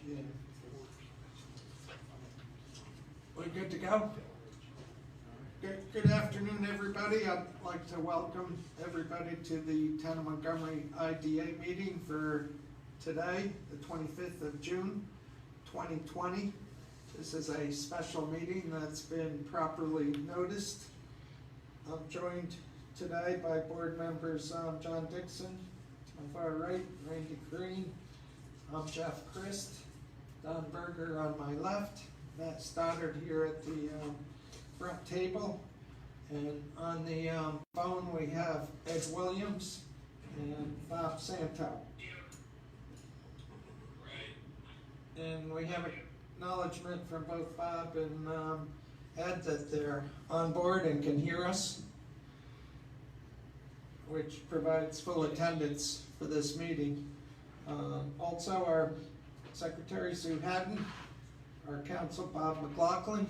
Yeah. We good to go? Good afternoon, everybody. I'd like to welcome everybody to the Town of Montgomery IDA meeting for today, the 25th of June, 2020. This is a special meeting that's been properly noticed. I'm joined today by board members John Dixon, to my far right, Randy Green, I'm Jeff Christ, Don Berger on my left, Matt Stoddard here at the front table, and on the phone we have Ed Williams and Bob Santo. And we have acknowledgement from both Bob and Ed that they're on board and can hear us, which provides full attendance for this meeting. Also, our Secretary Sue Haddon, our counsel Bob McLaughlin,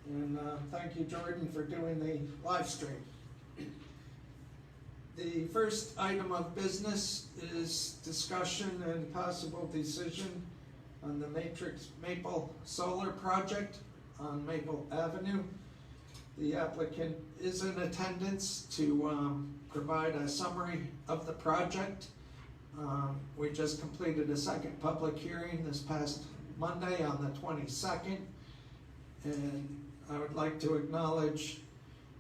and thank you, Jordan, for doing the live stream. The first item of business is discussion and possible decision on the Maple Solar Project on Maple Avenue. The applicant is in attendance to provide a summary of the project. We just completed a second public hearing this past Monday on the 22nd, and I would like to acknowledge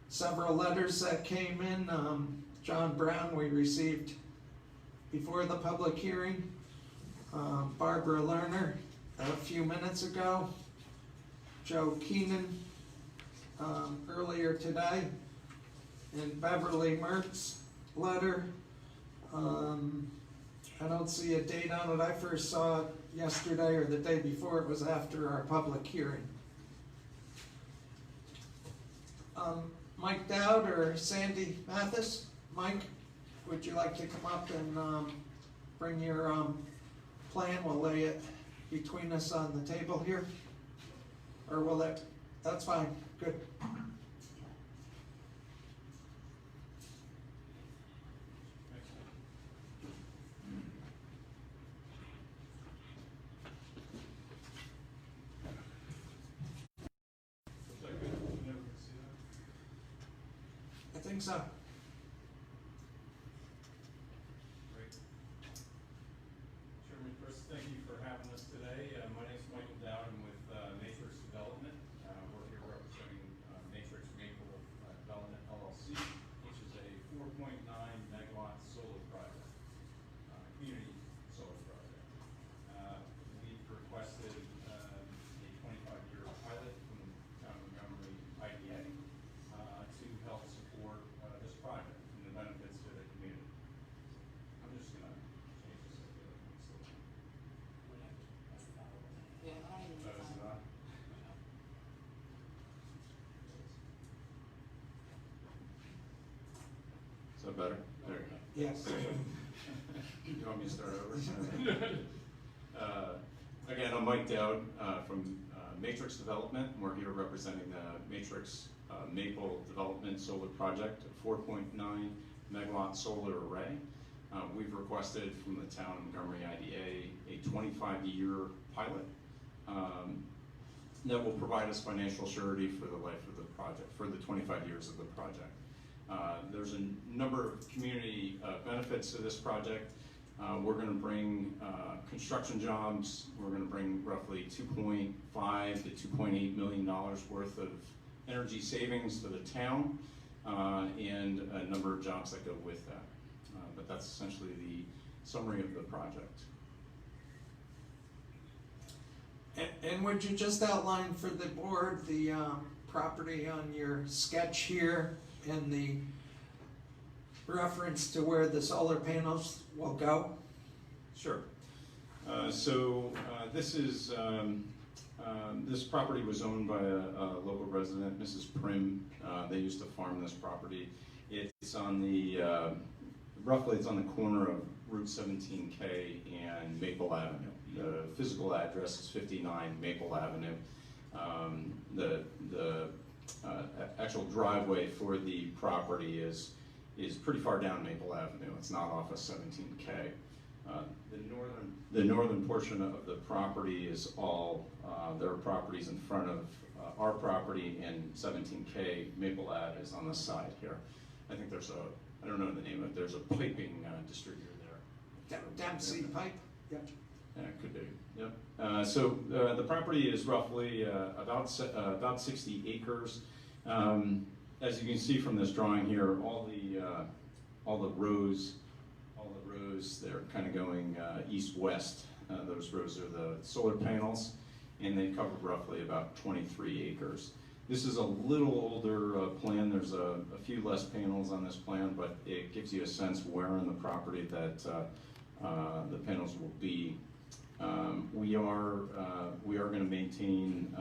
several letters that came in. John Brown we received before the public hearing, Barbara Lerner a few minutes ago, Joe Keenan earlier today, and Beverly Mertz letter. I don't see a date on it. I first saw it yesterday or the day before. It was after our public hearing. Mike Dowd or Sandy Mathis? Mike, would you like to come up and bring your plan? We'll lay it between us on the table here. Or will that, that's fine, good. I think so. Great. Chairman, first, thank you for having us today. My name is Michael Dowd. I'm with Matrix Development. We're here representing Matrix Maple Development LLC, which is a 4.9 megawatt solar project, community solar project. We've requested a 25-year pilot from the Town of Montgomery IDA to help support this project and the benefits to the community. I'm just going to change this up here. Yeah, I don't even Is it on? Is that better? There you go. Yes. You want me to start over? Again, I'm Mike Dowd from Matrix Development. We're here representing the Matrix Maple Development Solar Project, a 4.9 megawatt solar array. We've requested from the Town of Montgomery IDA a 25-year pilot that will provide us financial surety for the life of the project, for the 25 years of the project. There's a number of community benefits to this project. We're going to bring construction jobs. We're going to bring roughly $2.5 to $2.8 million worth of energy savings to the town, and a number of jobs that go with that. But that's essentially the summary of the project. And would you just outline for the board the property on your sketch here and the reference to where the solar panels will go? Sure. This is this property was owned by a local resident, Mrs. Prim. They used to farm this property. It's on the roughly it's on the corner of Route 17K and Maple Avenue. The physical address is 59 Maple Avenue. The actual driveway for the property is pretty far down Maple Avenue. It's not off of 17K. The northern portion of the property is all, there are properties in front of our property, and 17K Maple Ave is on the side here. I think there's I don't know the name of it, there's a piping distributor there. Dempsey Pipe? Yep. Yeah, it could be, yep. So the property is roughly about 60 acres. As you can see from this drawing here, all the rows, they're kind of going east-west. Those rows are the solar panels, and they cover roughly about 23 acres. This is a little older plan. There's a few less panels on this plan, but it gives you a sense where in the property that the panels will be. We are going to maintain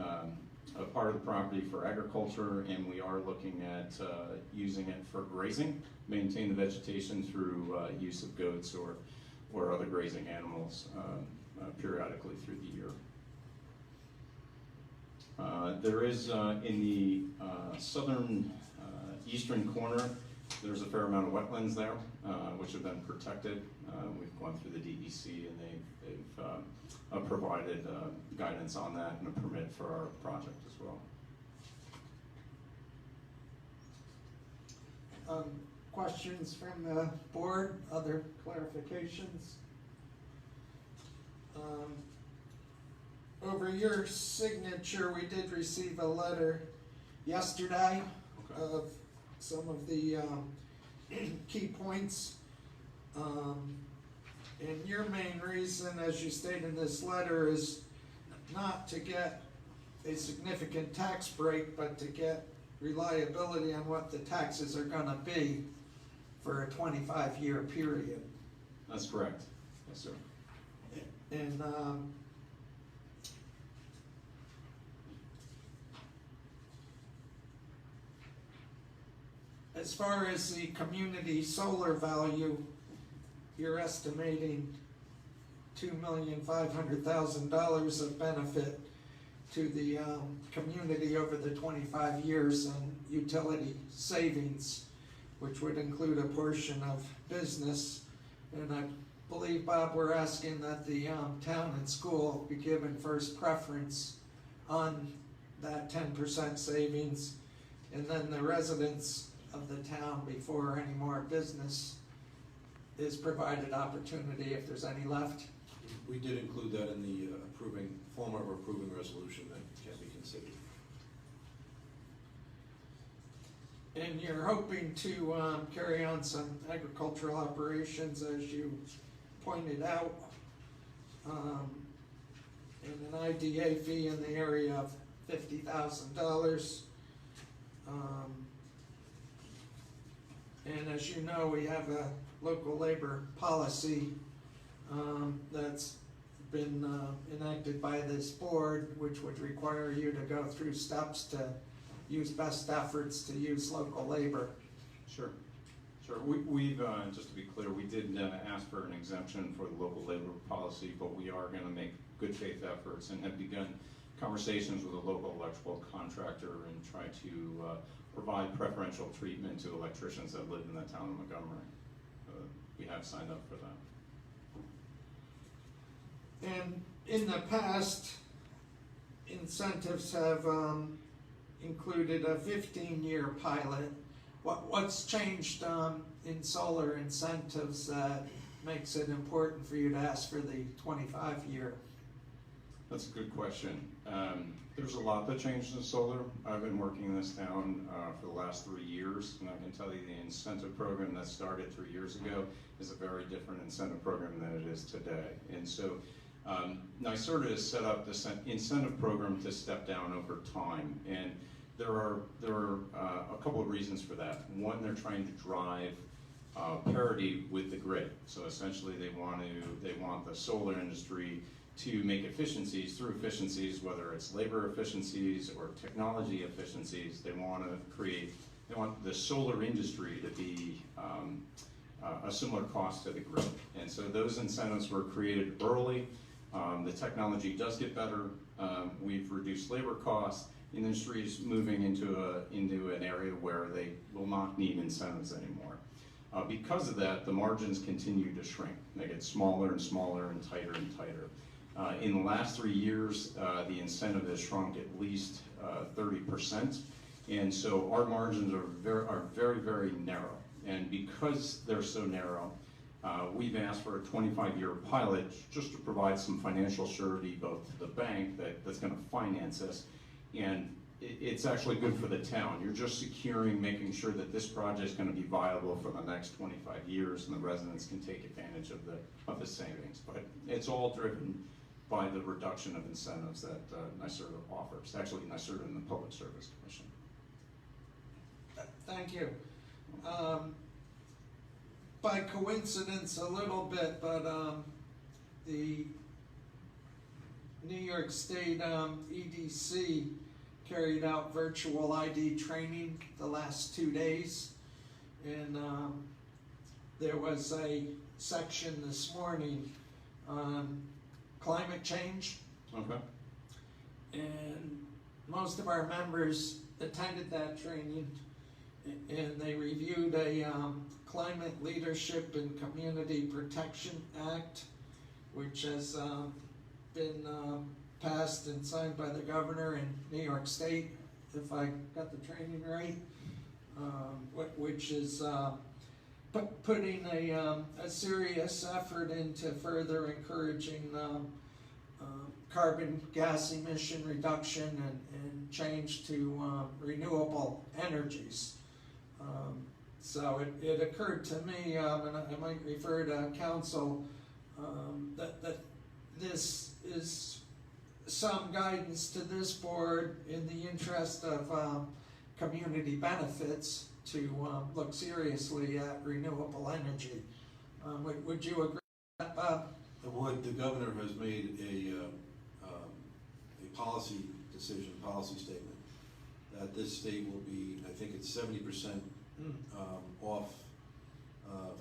a part of the property for agriculture, and we are looking at using it for grazing, maintain the vegetation through use of goats or other grazing animals periodically through the year. There is in the southern eastern corner, there's a fair amount of wetlands there, which have been protected. We've gone through the DEC, and they've provided guidance on that and a permit for our project as well. Questions from the board, other clarifications? Over your signature, we did receive a letter yesterday of some of the key points. And your main reason, as you state in this letter, is not to get a significant tax break, but to get reliability on what the taxes are gonna be for a 25-year period. That's correct. Yes, sir. And as far as the community solar value, you're estimating $2,500,000 of benefit to the community over the 25 years and utility savings, which would include a portion of business. And I believe, Bob, we're asking that the town and school be given first preference on that 10% savings, and then the residents of the town, before any more business is provided opportunity, if there's any left. We did include that in the form of approving resolution that can be considered. And you're hoping to carry on some agricultural operations, as you pointed out, and an IDA fee in the area of $50,000. And as you know, we have a local labor policy that's been enacted by this board, which would require you to go through steps to use best efforts to use local labor. Sure. Sure. We've just to be clear, we did ask for an exemption for the local labor policy, but we are going to make good faith efforts and have begun conversations with a local electrical contractor and try to provide preferential treatment to electricians that live in the town of Montgomery. We have signed up for that. And in the past, incentives have included a 15-year pilot. What's changed in solar incentives that makes it important for you to ask for the 25-year? That's a good question. There's a lot that changed in solar. I've been working in this town for the last 3 years, and I can tell you the incentive program that started 3 years ago is a very different incentive program than it is today. And so NYSERDA has set up this incentive program to step down over time, and there are a couple of reasons for that. One, they're trying to drive parity with the grid. So essentially, they want the solar industry to make efficiencies, whether it's labor efficiencies or technology efficiencies. They want the solar industry to be a similar cost to the grid. And so those incentives were created early. The technology does get better. We've reduced labor costs. The industry is moving into an area where they will not need incentives anymore. Because of that, the margins continue to shrink. They get smaller and smaller and tighter and tighter. In the last 3 years, the incentive has shrunk at least 30%, and so our margins are very, very narrow. And because they're so narrow, we've asked for a 25-year pilot just to provide some financial surety both to the bank that's going to finance us, and it's actually good for the town. You're just securing, making sure that this project is going to be viable for the next 25 years, and the residents can take advantage of the savings. But it's all driven by the reduction of incentives that NYSERDA offers. Actually, NYSERDA and the Public Service Commission. Thank you. By coincidence a little bit, but the New York State EDC carried out virtual ID training the last 2 days, and there was a section this morning on climate change. Okay. And most of our members attended that training, and they reviewed a Climate Leadership and Community Protection Act, which has been passed and signed by the governor in New York State, if I got the training right, which is putting a serious effort into further encouraging carbon gas emission reduction and change to renewable energies. So it occurred to me, and I might refer to council, that this is some guidance to this board in the interest of community benefits to look seriously at renewable energy. Would you agree with that, Bob? The governor has made a policy decision, policy statement, that this state will be, I think it's 70% off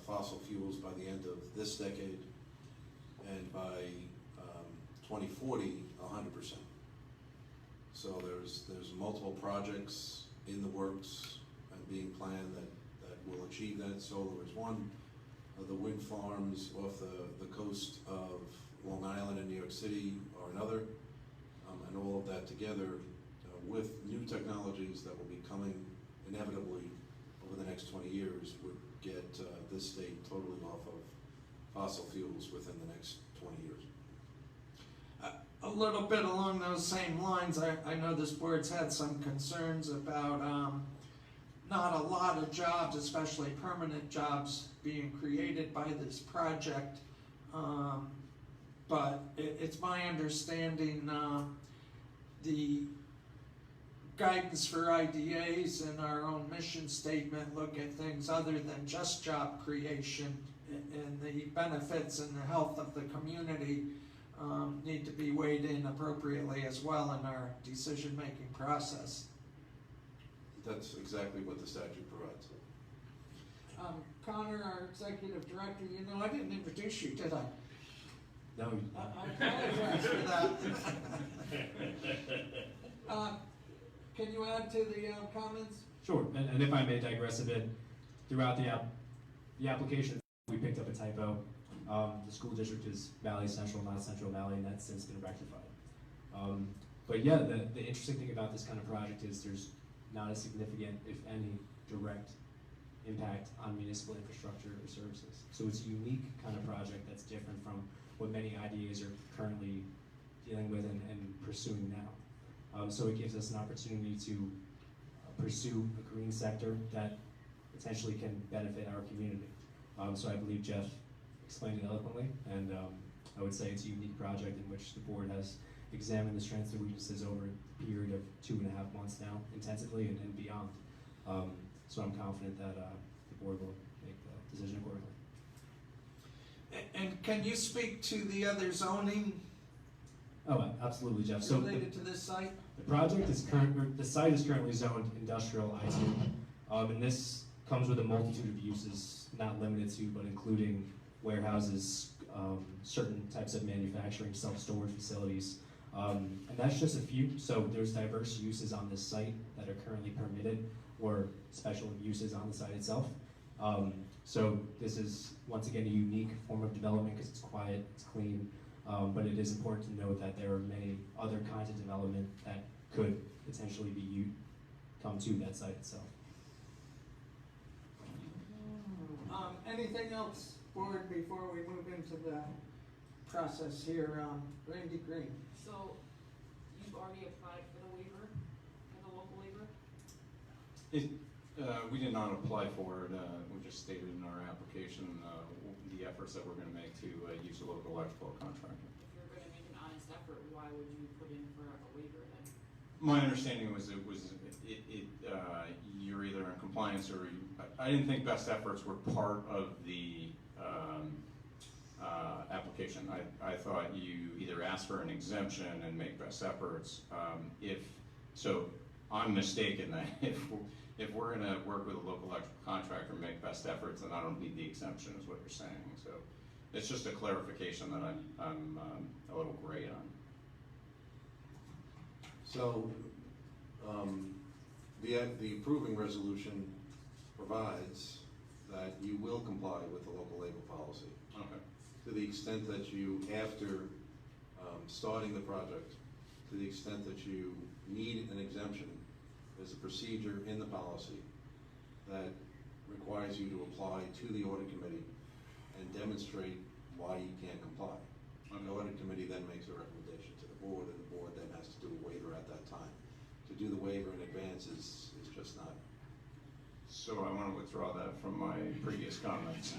fossil fuels by the end of this decade, and by 2040, 100%. So there's multiple projects in the works and being planned that will achieve that. Solar is one. The wind farms off the coast of Long Island and New York City are another. And all of that together with new technologies that will be coming inevitably over the next 20 years would get this state totally off of fossil fuels within the next 20 years. A little bit along those same lines, I know this board's had some concerns about not a lot of jobs, especially permanent jobs, being created by this project, but it's my understanding the guidance for IDAs and our own mission statement look at things other than just job creation, and the benefits and the health of the community need to be weighed in appropriately as well in our decision-making process. That's exactly what the statute provides. Connor, our executive director, you know, I didn't introduce you, did I? No. I apologize for that. Can you add to the comments? Sure, and if I may digress a bit, throughout the application, we picked up a typo. The school district is Valley Central, not Central Valley, and that's since been rectified. But yeah, the interesting thing about this kind of project is there's not a significant, if any, direct impact on municipal infrastructure or services. So it's a unique kind of project that's different from what many IDAs are currently dealing with and pursuing now. So it gives us an opportunity to pursue a green sector that potentially can benefit our community. So I believe Jeff explained it eloquently, and I would say it's a unique project in which the board has examined the strengths and weaknesses over a period of 2.5 months now, intensively and beyond. So I'm confident that the board will make the decision accordingly. And can you speak to the other zoning Oh, absolutely, Jeff. So related to this site? the project is the site is currently zoned industrial I2, and this comes with a multitude of uses, not limited to, but including warehouses, certain types of manufacturing, self-storage facilities, and that's just a few. So there's diverse uses on this site that are currently permitted, or special uses on the site itself. So this is, once again, a unique form of development because it's quiet, it's clean, but it is important to note that there are many other kinds of development that could potentially be come to that site itself. Anything else, board, before we move into the process here? Randy Green. So, you've already applied for the waiver, for the local waiver? We did not apply for it, we just stated in our application, the efforts that we're gonna make to, use a local electrical contractor. If you're gonna make an honest effort, why would you put in for a waiver then? My understanding was you're either in compliance or I didn't think best efforts were part of the application. I thought you either ask for an exemption and make best efforts. So I'm mistaken that if we're gonna work with a local electrical contractor and make best efforts, then I don't need the exemption, is what you're saying. So it's just a clarification that I'm a little gray on. So, the approving resolution provides that you will comply with the local labor policy. Okay. To the extent that you, after starting the project, to the extent that you need an exemption, there's a procedure in the policy that requires you to apply to the audit committee and demonstrate why you can't comply. The audit committee then makes a recommendation to the board, and the board then has to do a waiver at that time. To do the waiver in advance is just not. So I want to withdraw that from my previous comments.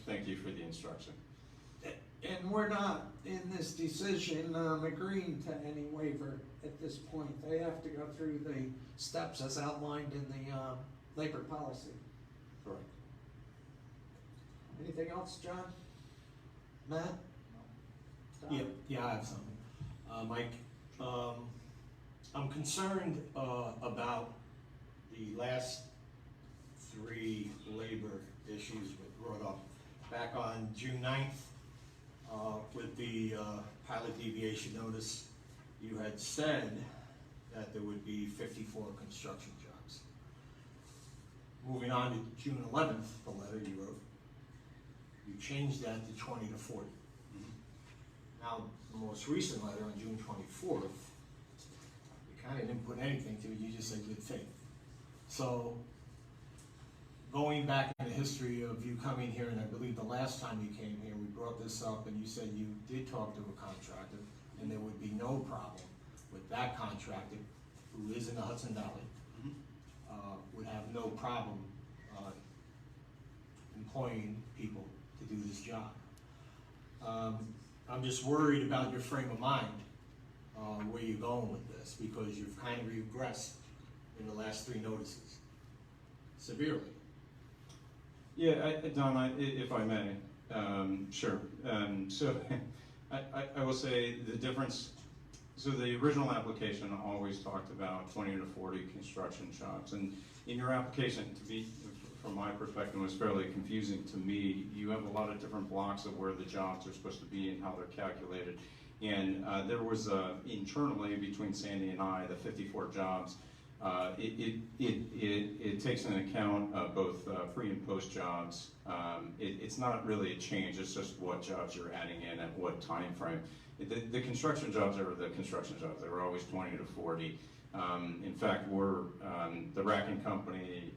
Thank you for the instruction. And we're not, in this decision, agreeing to any waiver at this point. They have to go through the steps as outlined in the labor policy. Correct. Anything else, John? Matt? Tom? Yeah, I have something. Mike, I'm concerned about the last three labor issues we brought up. Back on June 9th, with the pilot deviation notice, you had said that there would be 54 construction jobs. Moving on to June 11th, the letter you wrote, you changed that to 20 to 40. Now, the most recent letter on June 24th, you kind of didn't put anything to it, you just said good faith. So, going back in the history of you coming here, and I believe the last time you came here, we brought this up, and you said you did talk to a contractor, and there would be no problem with that contractor, who is in the Hudson Valley, would have no problem employing people to do this job. I'm just worried about your frame of mind, where you're going with this, because you've kind of regressed in the last three notices, severely. Yeah, Don, if I may, sure. So I will say the difference, so the original application always talked about 20 to 40 construction jobs. And in your application, from my perspective, was fairly confusing to me. You have a lot of different blocks of where the jobs are supposed to be and how they're calculated. And there was internally between Sandy and I, the 54 jobs. It takes into account both pre and post jobs. It's not really a change, it's just what jobs you're adding in at what time frame. The construction jobs are the construction jobs. They were always 20 to 40. In fact, we're the racking company.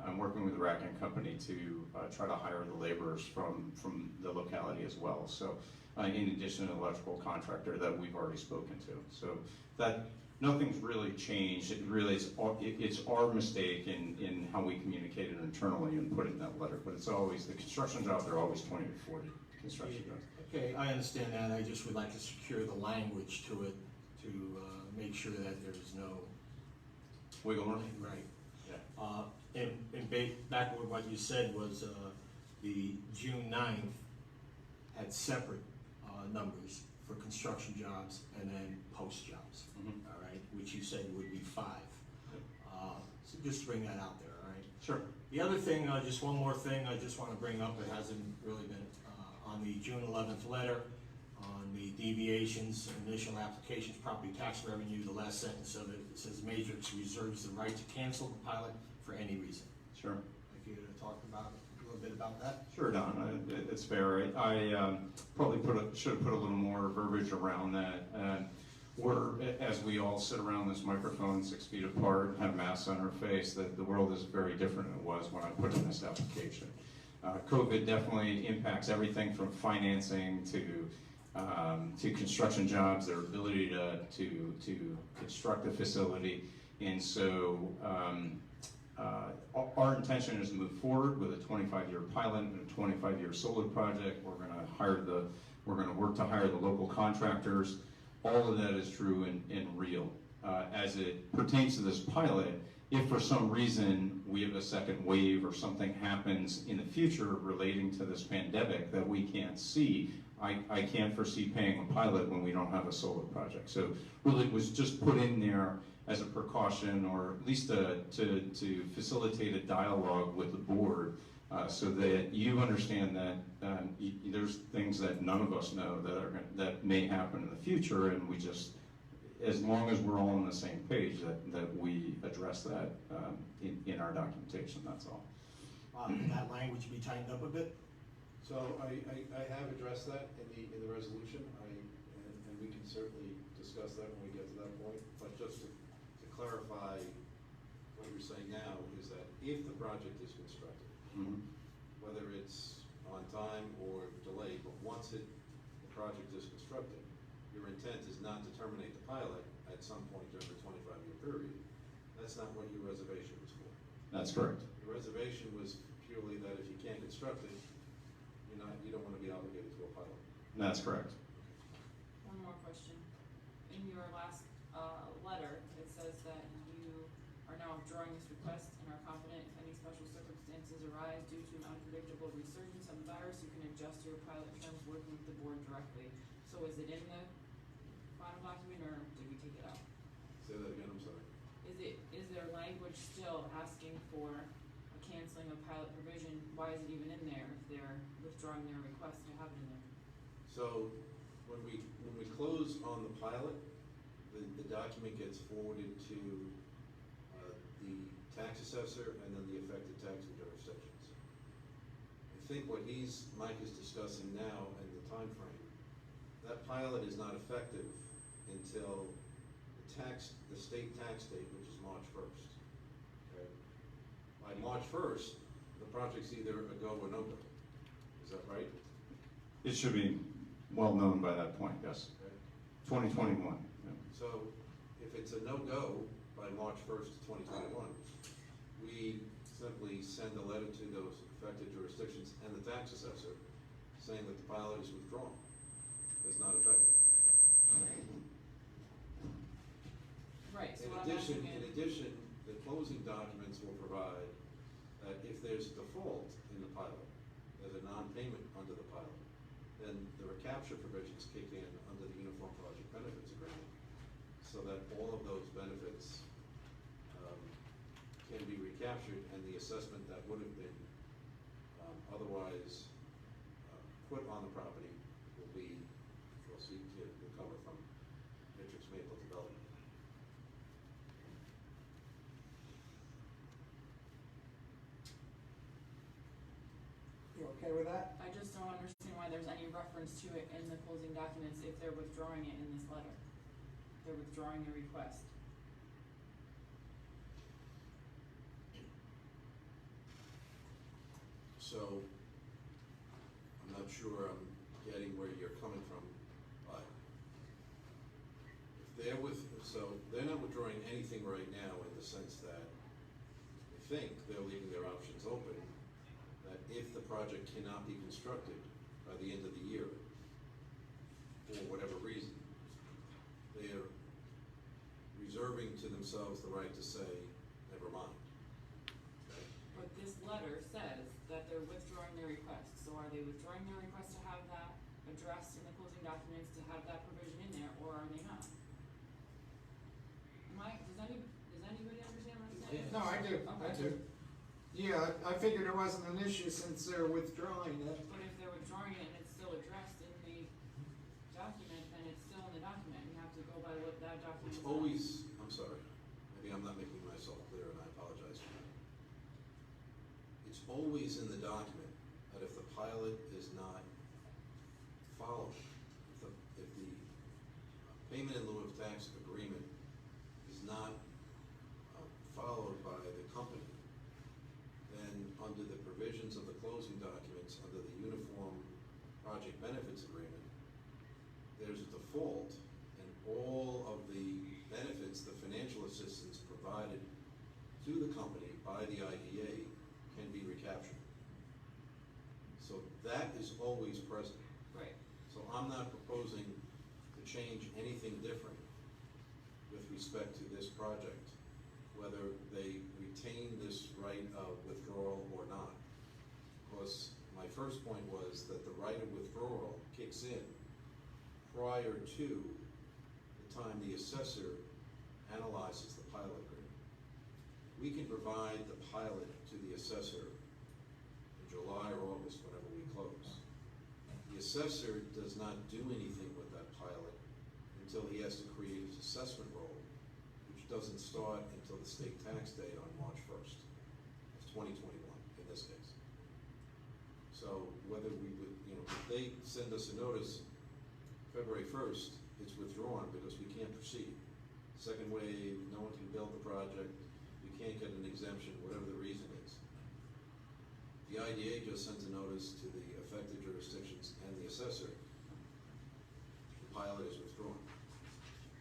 I'm working with the racking company to try to hire the laborers from the locality as well. So, in addition to the electrical contractor that we've already spoken to. So that nothing's really changed. It really is. It's our mistake in how we communicated internally and put it in that letter. But it's always the construction jobs are always 20 to 40 construction jobs. Okay, I understand that. I just would like to secure the language to it to make sure that there's no Wiggle room. right. Yeah. And back with what you said was the June 9th had separate numbers for construction jobs and then post jobs. All right, which you said would be 5. So just to bring that out there, all right? Sure. The other thing, just one more thing I just want to bring up, it hasn't really been on the June 11th letter, on the deviations, initial applications, property tax revenue, the last sentence of it, it says Matrix reserves the right to cancel the pilot for any reason. Sure. If you talk about a little bit about that? Sure, Don, it's fair. I probably should have put a little more verbiage around that. As we all sit around this microphone 6 feet apart and have masks on our face, that the world is very different than it was when I put in this application. COVID definitely impacts everything from financing to construction jobs, their ability to construct a facility. And so our intention is to move forward with a 25-year pilot and a 25-year solar project. We're going to work to hire the local contractors. All of that is true and real. As it pertains to this pilot, if for some reason we have a second wave or something happens in the future relating to this pandemic that we can't see, I can't foresee paying a pilot when we don't have a solar project. So really it was just put in there as a precaution, or at least to facilitate a dialogue with the board, so that you understand that there's things that none of us know that may happen in the future, and we just, as long as we're all on the same page, that we address that in our documentation. That's all. Can that language be tightened up a bit? So I have addressed that in the resolution, and we can certainly discuss that when we get to that point, but just to clarify what you're saying now is that if the project is constructed, whether it's on time or delayed, but once the project is constructed, your intent is not to terminate the pilot at some point during the 25-year period. That's not what your reservation was for. That's correct. Your reservation was purely that if you can't construct it, you don't want to be obligated to a pilot. That's correct. One more question. In your last letter, it says that you are now withdrawing this request and are confident if any special circumstances arise due to an unpredictable resurgence of the virus, you can adjust your pilot terms working with the board directly. So is it in the final document, or did we take it out? Say that again, I'm sorry. Is there language still asking for a canceling of pilot provision? Why is it even in there if they're withdrawing their request to have it in there? So when we close on the pilot, the document gets forwarded to the tax assessor and then the affected taxing jurisdictions. I think what Mike is discussing now and the time frame, that pilot is not effective until the state tax date, which is March 1st. Okay? By March 1st, the project's either a go or no go. Is that right? It should be well known by that point, yes. Okay. 2021. Yeah. So if it's a no-go by March 1st, 2021, we simply send a letter to those affected jurisdictions and the tax assessor saying that the pilot is withdrawn, is not effective. Right, so what I'm In asking addition, the closing documents will provide that if there's default in the pilot, there's a non-payment under the pilot, then the recapture provisions kick in under the Uniform Project Benefits Agreement, so that all of those benefits can be recaptured, and the assessment that would have been otherwise put on the property will seek to recover from Matrix Maple Development. You okay with that? I just don't understand why there's any reference to it in the closing documents if they're withdrawing it in this letter. They're withdrawing the request. So, I'm not sure I'm getting where you're coming from, but if they're not withdrawing anything right now in the sense that I think they're leaving their options open, that if the project cannot be constructed by the end of the year, for whatever reason, they are reserving to themselves the right to say, never mind. Okay? But this letter says that they're withdrawing their request. So are they withdrawing their request to have that addressed in the closing documents, to have that provision in there, or are they not? Does anybody understand what I'm saying? No, I do, I do. Yeah, I figured it wasn't an issue since they're withdrawing it. But if they're withdrawing it and it's still addressed in the document, then it's still in the document. You have to go by what that document It's says. always, I'm sorry, maybe I'm not making myself clear and I apologize for that. It's always in the document that if the pilot is not followed, if the payment in lieu of tax agreement is not followed by the company, then under the provisions of the closing documents, under the Uniform Project Benefits Agreement, there's a default, and all of the benefits, the financial assistance provided to the company by the IDA can be recaptured. So that is always present. Right. So I'm not proposing to change anything different with respect to this project, whether they retain this right of withdrawal or not. Because my first point was that the right of withdrawal kicks in prior to the time the assessor analyzes the pilot agreement. We can provide the pilot to the assessor in July or August, whenever we close. The assessor does not do anything with that pilot until he has to create his assessment roll, which doesn't start until the state tax date on March 1st. It's 2021 in this case. So whether we would, if they send us a notice February 1st, it's withdrawn because we can't proceed. Second wave, no one can build the project, we can't get an exemption, whatever the reason is. The IDA just sends a notice to the affected jurisdictions and the assessor. The pilot is withdrawn.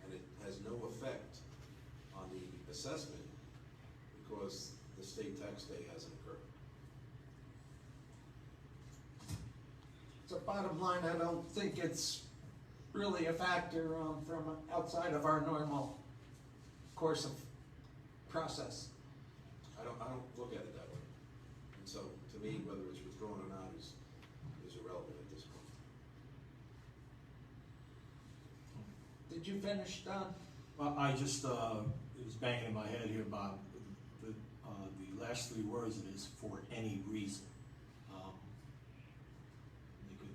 And it has no effect on the assessment because the state tax day hasn't occurred. So bottom line, I don't think it's really a factor from outside of our normal course of process. I don't look at it that way. And so, to me, whether it's withdrawn or not is irrelevant at this point. Did you finish, Don? Well, I just, it was banging in my head here, Bob. The last three words it is for any reason. They could,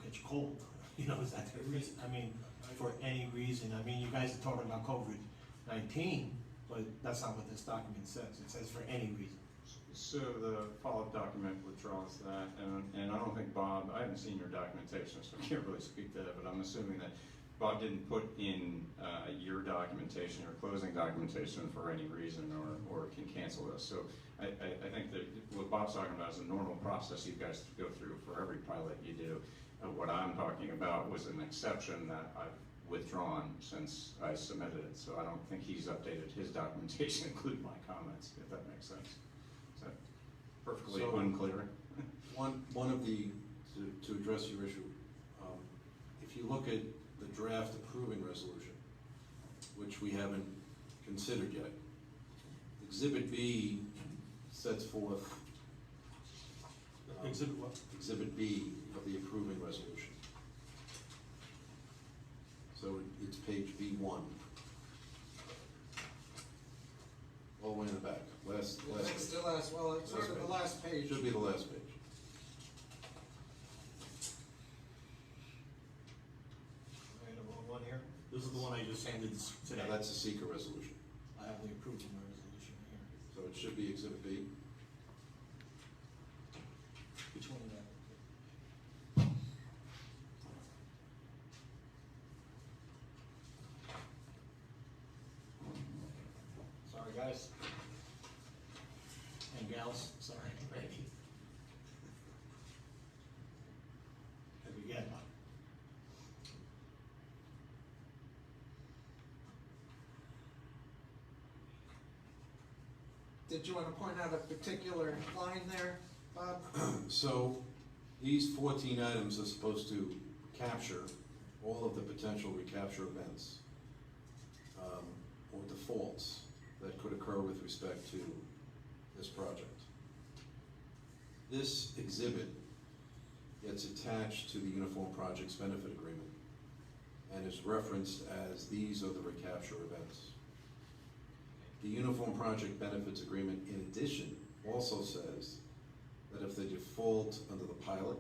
catch a cold. Is that the reason? I mean, for any reason. I mean, you guys are talking about COVID-19, but that's not what this document says. It says for any reason. So the follow-up document withdraws that, and I don't think Bob, I haven't seen your documentation, so I can't really speak to that, but I'm assuming that Bob didn't put in your documentation or closing documentation for any reason or can cancel this. So I think that what Bob's talking about is a normal process you guys go through for every pilot you do. What I'm talking about was an exception that I've withdrawn since I submitted it, so I don't think he's updated his documentation, including my comments, if that makes sense. Is that perfectly So- unclear? One of the, to address your issue, if you look at the draft approving resolution, which we haven't considered yet, Exhibit B sets forth Exhibit what? Exhibit B of the approving resolution. So it's page B1. All the way in the back, last Next page. to last, well, it's sort of the last page. Should be the last page. I had the wrong one here. This is the one I just handed today. Now, that's a seeker resolution, I have the approving resolution here. so it should be Exhibit B. Which one is that? Sorry, guys. And gals, sorry, Randy. And again, Did you want to point out a particular line there, Bob? So these 14 items are supposed to capture all of the potential recapture events or defaults that could occur with respect to this project. This exhibit gets attached to the Uniform Projects Benefit Agreement and is referenced as these are the recapture events. The Uniform Project Benefits Agreement, in addition, also says that if they default under the pilot,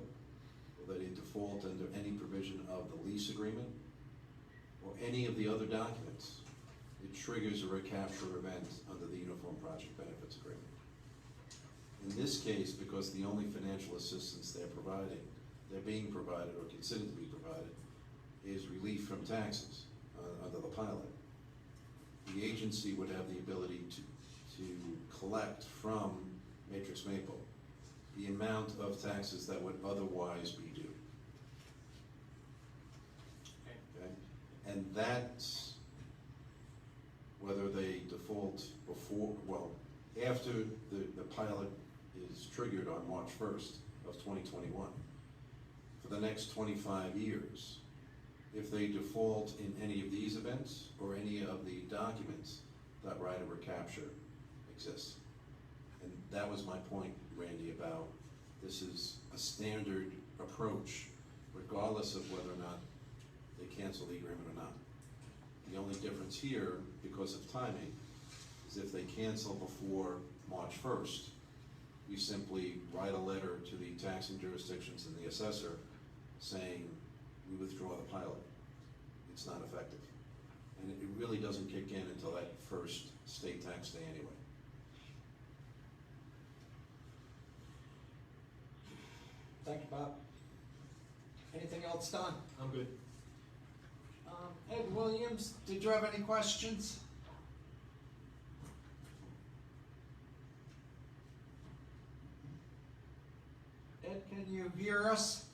or they default under any provision of the lease agreement, or any of the other documents, it triggers a recapture event under the Uniform Project Benefits Agreement. In this case, because the only financial assistance they're being provided or considered to be provided, is relief from taxes under the pilot. The agency would have the ability to collect from Matrix Maple the amount of taxes that would otherwise be due. Okay? And that's whether they default before, well, after the pilot is triggered on March 1st of 2021. For the next 25 years, if they default in any of these events or any of the documents, that right of recapture exists. And that was my point, Randy, about this is a standard approach regardless of whether or not they cancel the agreement or not. The only difference here, because of timing, is if they cancel before March 1st, you simply write a letter to the taxing jurisdictions and the assessor saying, we withdraw the pilot. It's not effective. And it really doesn't kick in until that first state tax day anyway. Thank you, Bob. Anything else, Don? I'm good. Ed Williams, did you have any questions? Ed, can you hear us?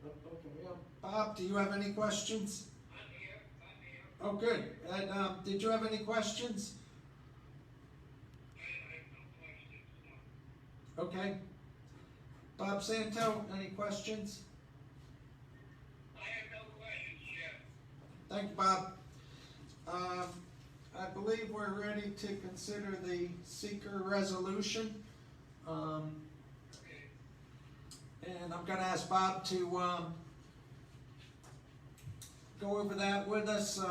Okay. Bob, do you have any questions? I'm here. Oh, good. Ed, did you have any questions? I have no questions, no. Okay. Bob Santo, any questions? I have no questions, Jeff. Thank you, Bob. I believe we're ready to consider the seeker resolution. Okay. And I'm gonna ask Bob to, go over that with us,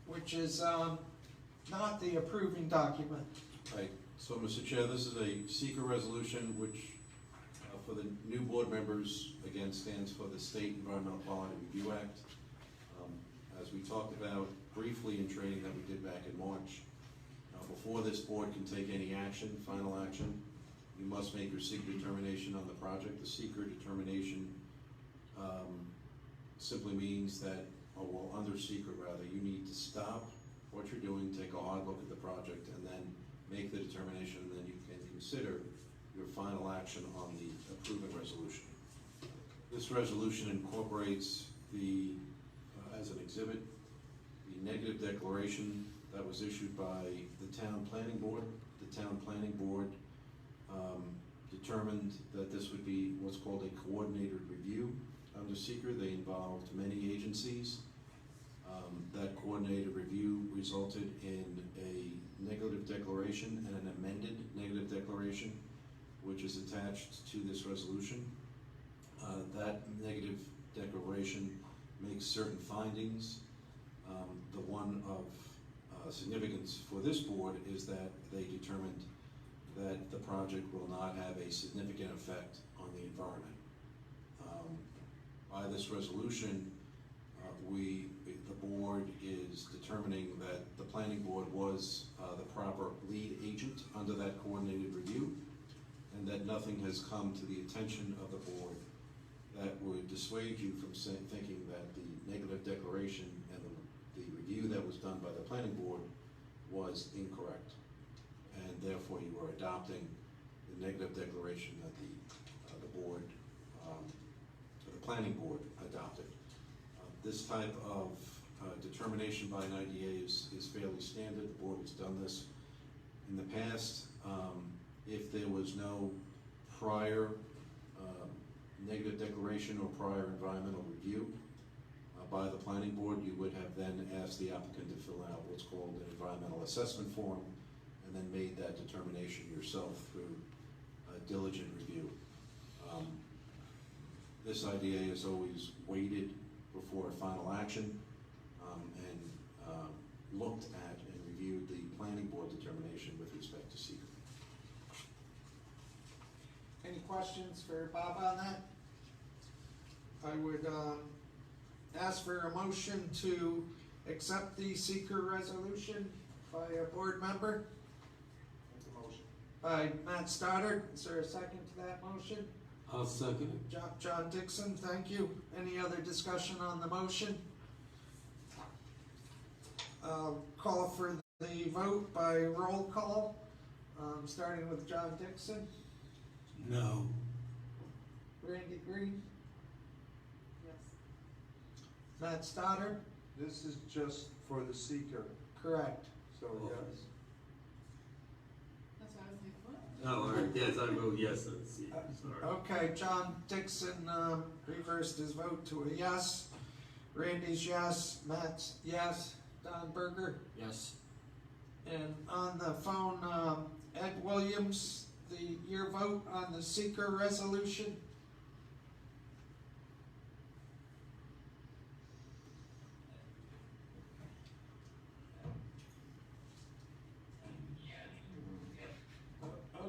which is, not the approving document. Right, so Mr. Chair, this is a seeker resolution which, for the new board members, again, stands for the State Environmental Quality Review Act. As we talked about briefly in training that we did back in March, before this board can take any action, final action, you must make your seeker determination on the project. The seeker determination simply means that, under seeker rather, you need to stop what you're doing, take a hard look at the project, and then make the determination, and then you can consider your final action on the approving resolution. This resolution incorporates as an exhibit, the negative declaration that was issued by the town planning board. The town planning board determined that this would be what's called a coordinated review under seeker. They involved many agencies. That coordinated review resulted in a negative declaration and an amended negative declaration, which is attached to this resolution. That negative declaration makes certain findings. The one of significance for this board is that they determined that the project will not have a significant effect on the environment. By this resolution, the board is determining that the planning board was the proper lead agent under that coordinated review, and that nothing has come to the attention of the board that would dissuade you from thinking that the negative declaration and the review that was done by the planning board was incorrect. And therefore you are adopting the negative declaration that the board, the planning board adopted. This type of determination by an IDA is fairly standard. The board has done this in the past. If there was no prior negative declaration or prior environmental review by the planning board, you would have then asked the applicant to fill out what's called an environmental assessment form, and then made that determination yourself through a diligent review. This IDA is always waited before a final action and looked at and reviewed the planning board determination with respect to seeker. Any questions for Bob on that? I would, ask for a motion to accept the seeker resolution by a board member. Make the motion. By Matt Stoddard. Is there a second to that motion? I'll second it. John Dixon, thank you. Any other discussion on the motion? Call for the vote by roll call, starting with John Dixon. No. Randy Green, Yes. Matt Stoddard, This is just for the seeker, correct. so yes. That's what I was like, what? Oh, all right, yes, I vote yes on C, sorry. Okay, John Dixon, reversed his vote to a yes. Randy's yes, Matt's yes, Don Berger. Yes. And on the phone, Ed Williams, your vote on the seeker resolution?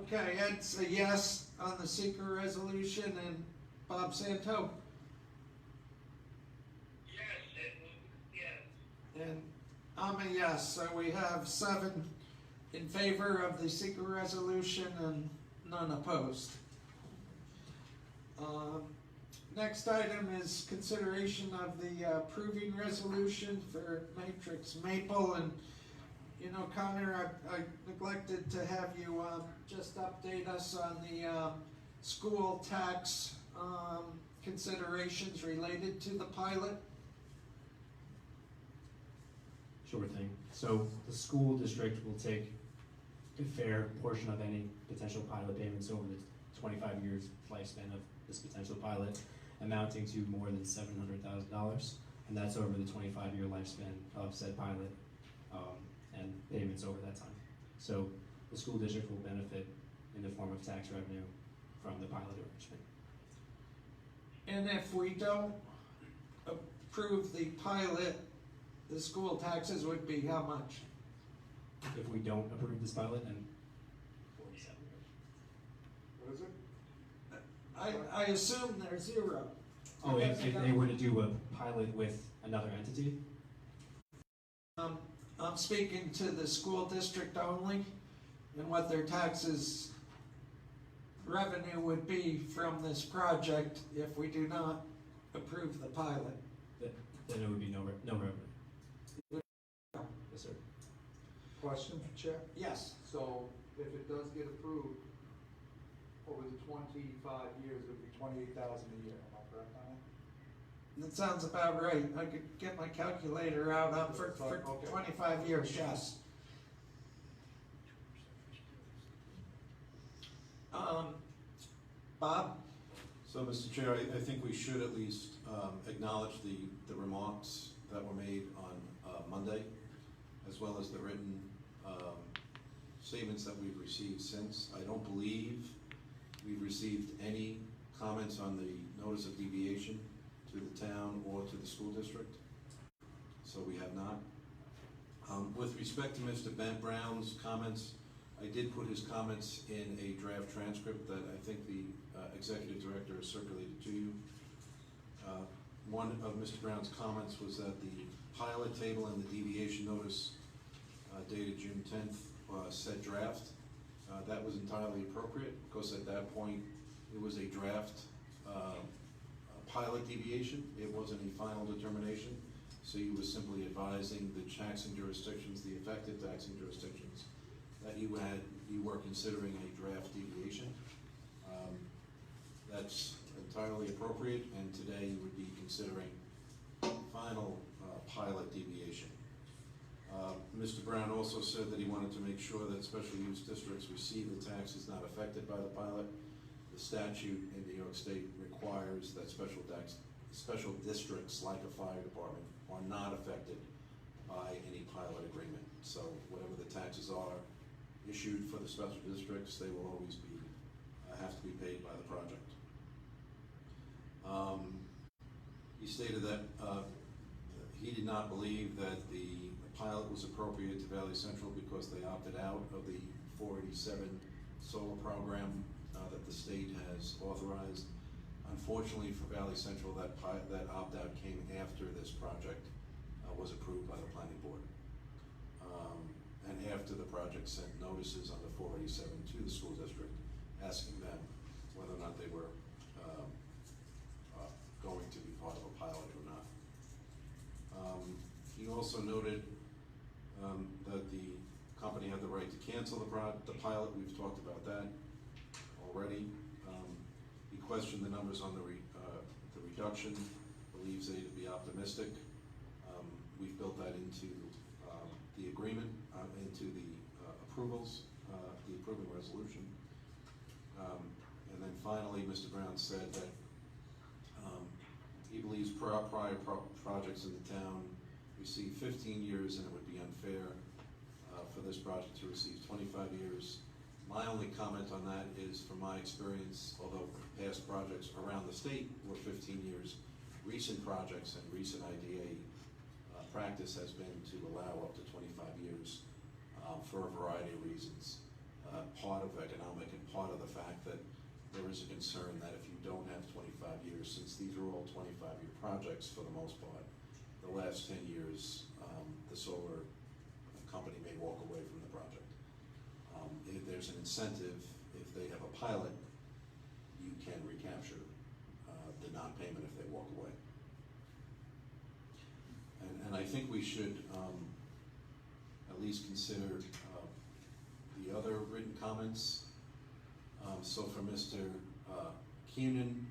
Okay, Ed's a yes on the seeker resolution, and Bob Santo? Yes, yes. And I'm a yes, so we have 7 in favor of the seeker resolution and none opposed. Next item is consideration of the approving resolution for Matrix Maple, and you know, Connor, I neglected to have you just update us on the school tax considerations related to the pilot. Sure thing. So the school district will take a fair portion of any potential pilot payments over the 25 years lifespan of this potential pilot, amounting to more than $700,000, and that's over the 25-year lifespan of said pilot, and payments over that time. So the school district will benefit in the form of tax revenue from the pilot arrangement. And if we don't approve the pilot, the school taxes would be how much? If we don't approve this pilot, and 47 What is it? I assume they're 0. Oh, if they were to do a pilot with another entity? I'm speaking to the school district only, and what their taxes revenue would be from this project if we do not approve the pilot. Then it would be no revenue. Yes, sir. Question for Chair? Yes. So if it does get approved, over the 25 years, it would be 28,000 a year, am I correct on that? That sounds about right. I could get my calculator out for Okay. 25 years, yes. Bob? So, Mr. Chair, I think we should at least acknowledge the remarks that were made on Monday, as well as the written statements that we've received since. I don't believe we've received any comments on the notice of deviation to the town or to the school district, so we have not. With respect to Mr. Ben Brown's comments, I did put his comments in a draft transcript that I think the executive director has circulated to you. One of Mr. Brown's comments was that the pilot table and the deviation notice dated June 10th said draft. That was entirely appropriate because at that point it was a draft pilot deviation. It wasn't a final determination. So he was simply advising the taxing jurisdictions, the affected taxing jurisdictions, that you were considering a draft deviation. That's entirely appropriate, and today you would be considering final pilot deviation. Mr. Brown also said that he wanted to make sure that special use districts receive the taxes not affected by the pilot. The statute in New York State requires that special districts, like a fire department, are not affected by any pilot agreement. So whatever the taxes are issued for the special districts, they will always be have to be paid by the project. He stated that he did not believe that the pilot was appropriate to Valley Central because they opted out of the 487 solar program that the state has authorized. Unfortunately for Valley Central, that opt-out came after this project was approved by the planning board. And after the project sent notices under 487 to the school district, asking them whether or not they were going to be part of a pilot or not. He also noted that the company had the right to cancel the pilot. We've talked about that already. He questioned the numbers on the reduction, believes they to be optimistic. We've built that into the agreement, into the approvals, the approving resolution. And then finally, Mr. Brown said that he believes prior projects in the town received 15 years, and it would be unfair for this project to receive 25 years. My only comment on that is, from my experience, although past projects around the state were 15 years, recent projects and recent IDA practice has been to allow up to 25 years for a variety of reasons. Part of economic and part of the fact that there is a concern that if you don't have 25 years, since these are all 25-year projects for the most part, the last 10 years, the solar company may walk away from the project. If there's an incentive, if they have a pilot, you can recapture the non-payment if they walk away. And I think we should at least consider the other written comments. So for Mr. Keenan,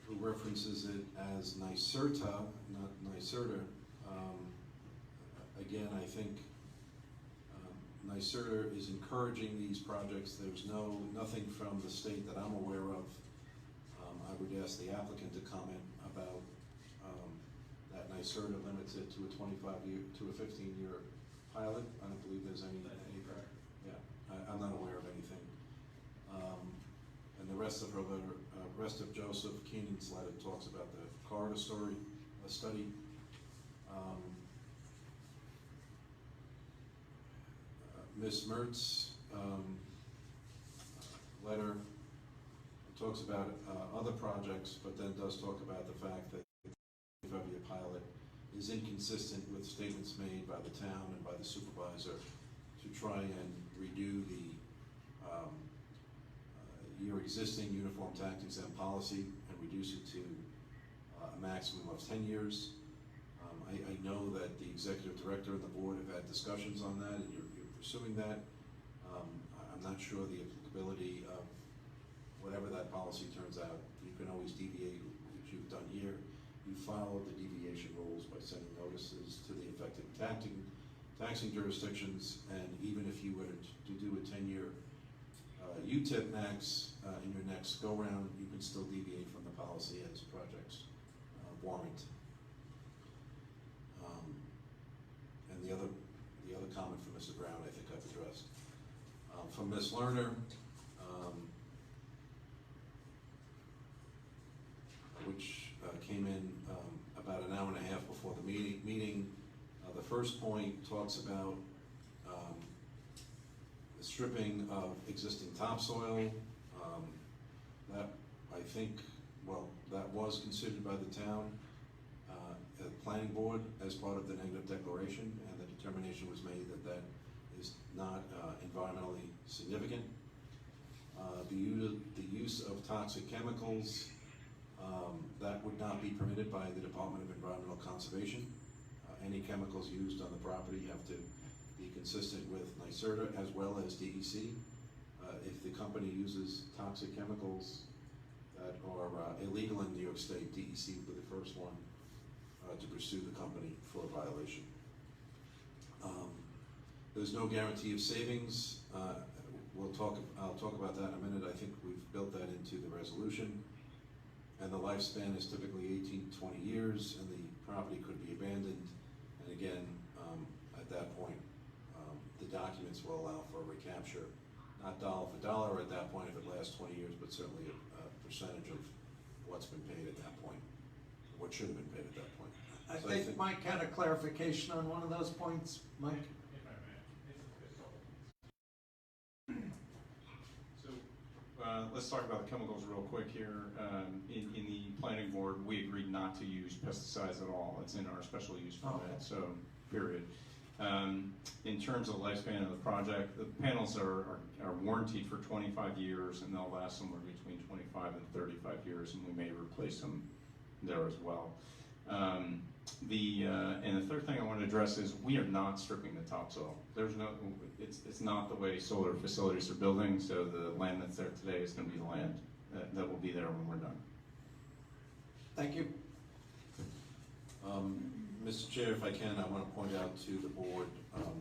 who references it as NYSERTA, not NYSERTA, again, I think NYSERTA is encouraging these projects. There's nothing from the state that I'm aware of. I would ask the applicant to comment about that NYSERTA limits it to a 15-year pilot. I don't believe there's any. Yeah, I'm not aware of anything. And the rest of her letter, rest of Joseph Keenan's letter talks about the corridor study. Ms. Mertz letter talks about other projects, but then does talk about the fact that the 25-year pilot is inconsistent with statements made by the town and by the supervisor to try and redo the your existing uniform tax exempt policy and reduce it to a maximum of 10 years. I know that the executive director and the board have had discussions on that, and you're pursuing that. I'm not sure the applicability of whatever that policy turns out. You can always deviate, which you've done here. You follow the deviation rules by sending notices to the affected taxing jurisdictions, and even if you were to do a 10-year UTIP max in your next go-round, you can still deviate from the policy as projects warrant. And the other comment from Mr. Brown, I think I've addressed. From Ms. Lerner, which came in about an hour and a half before the meeting. The first point talks about the stripping of existing topsoil. That, I think, well, that was considered by the town, the planning board, as part of the negative declaration, and the determination was made that that is not environmentally significant. The use of toxic chemicals, that would not be permitted by the Department of Environmental Conservation. Any chemicals used on the property have to be consistent with NYSERDA as well as DEC. If the company uses toxic chemicals that are illegal in New York State, DEC would be the first one to pursue the company for a violation. There's no guarantee of savings. I'll talk about that in a minute. I think we've built that into the resolution. And the lifespan is typically 18 to 20 years, and the property could be abandoned. And again, at that point, the documents will allow for a recapture, not dollar for dollar at that point if it lasts 20 years, but certainly a percentage of what's been paid at that point, what should have been paid at that point. I think Mike had a clarification on one of those points. Mike? If I may, it's a couple. So let's talk about the chemicals real quick here. In the planning board, we agreed not to use pesticides at all. It's in our special use permit, Okay. so, period. In terms of the lifespan of the project, the panels are warranted for 25 years, and they'll last somewhere between 25 and 35 years, and we may replace them there as well. And the third thing I want to address is we are not stripping the topsoil. There's no, it's not the way solar facilities are building, so the land that's there today is going to be the land that will be there when we're done. Thank you. Mr. Chair, if I can, I want to point out to the board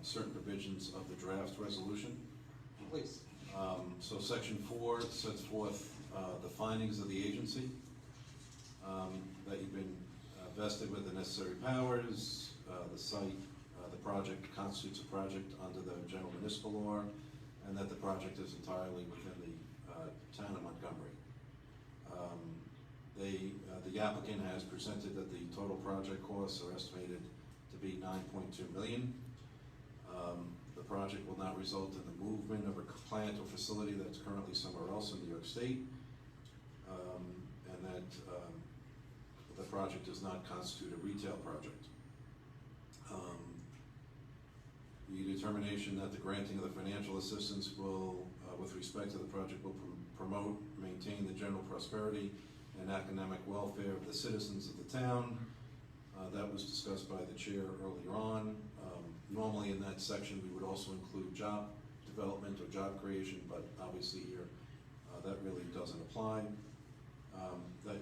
certain provisions of the draft resolution. Please. So section 4 sets forth the findings of the agency, that you've been vested with the necessary powers, the site, the project constitutes a project under the general municipal law, and that the project is entirely within the town of Montgomery. The applicant has presented that the total project costs are estimated to be $9.2 million. The project will not result in the movement of a plant or facility that's currently somewhere else in New York State, and that the project does not constitute a retail project. The determination that the granting of the financial assistance will, with respect to the project, will promote, maintain the general prosperity and academic welfare of the citizens of the town. That was discussed by the chair earlier on. Normally in that section we would also include job development or job creation, but obviously here that really doesn't apply. That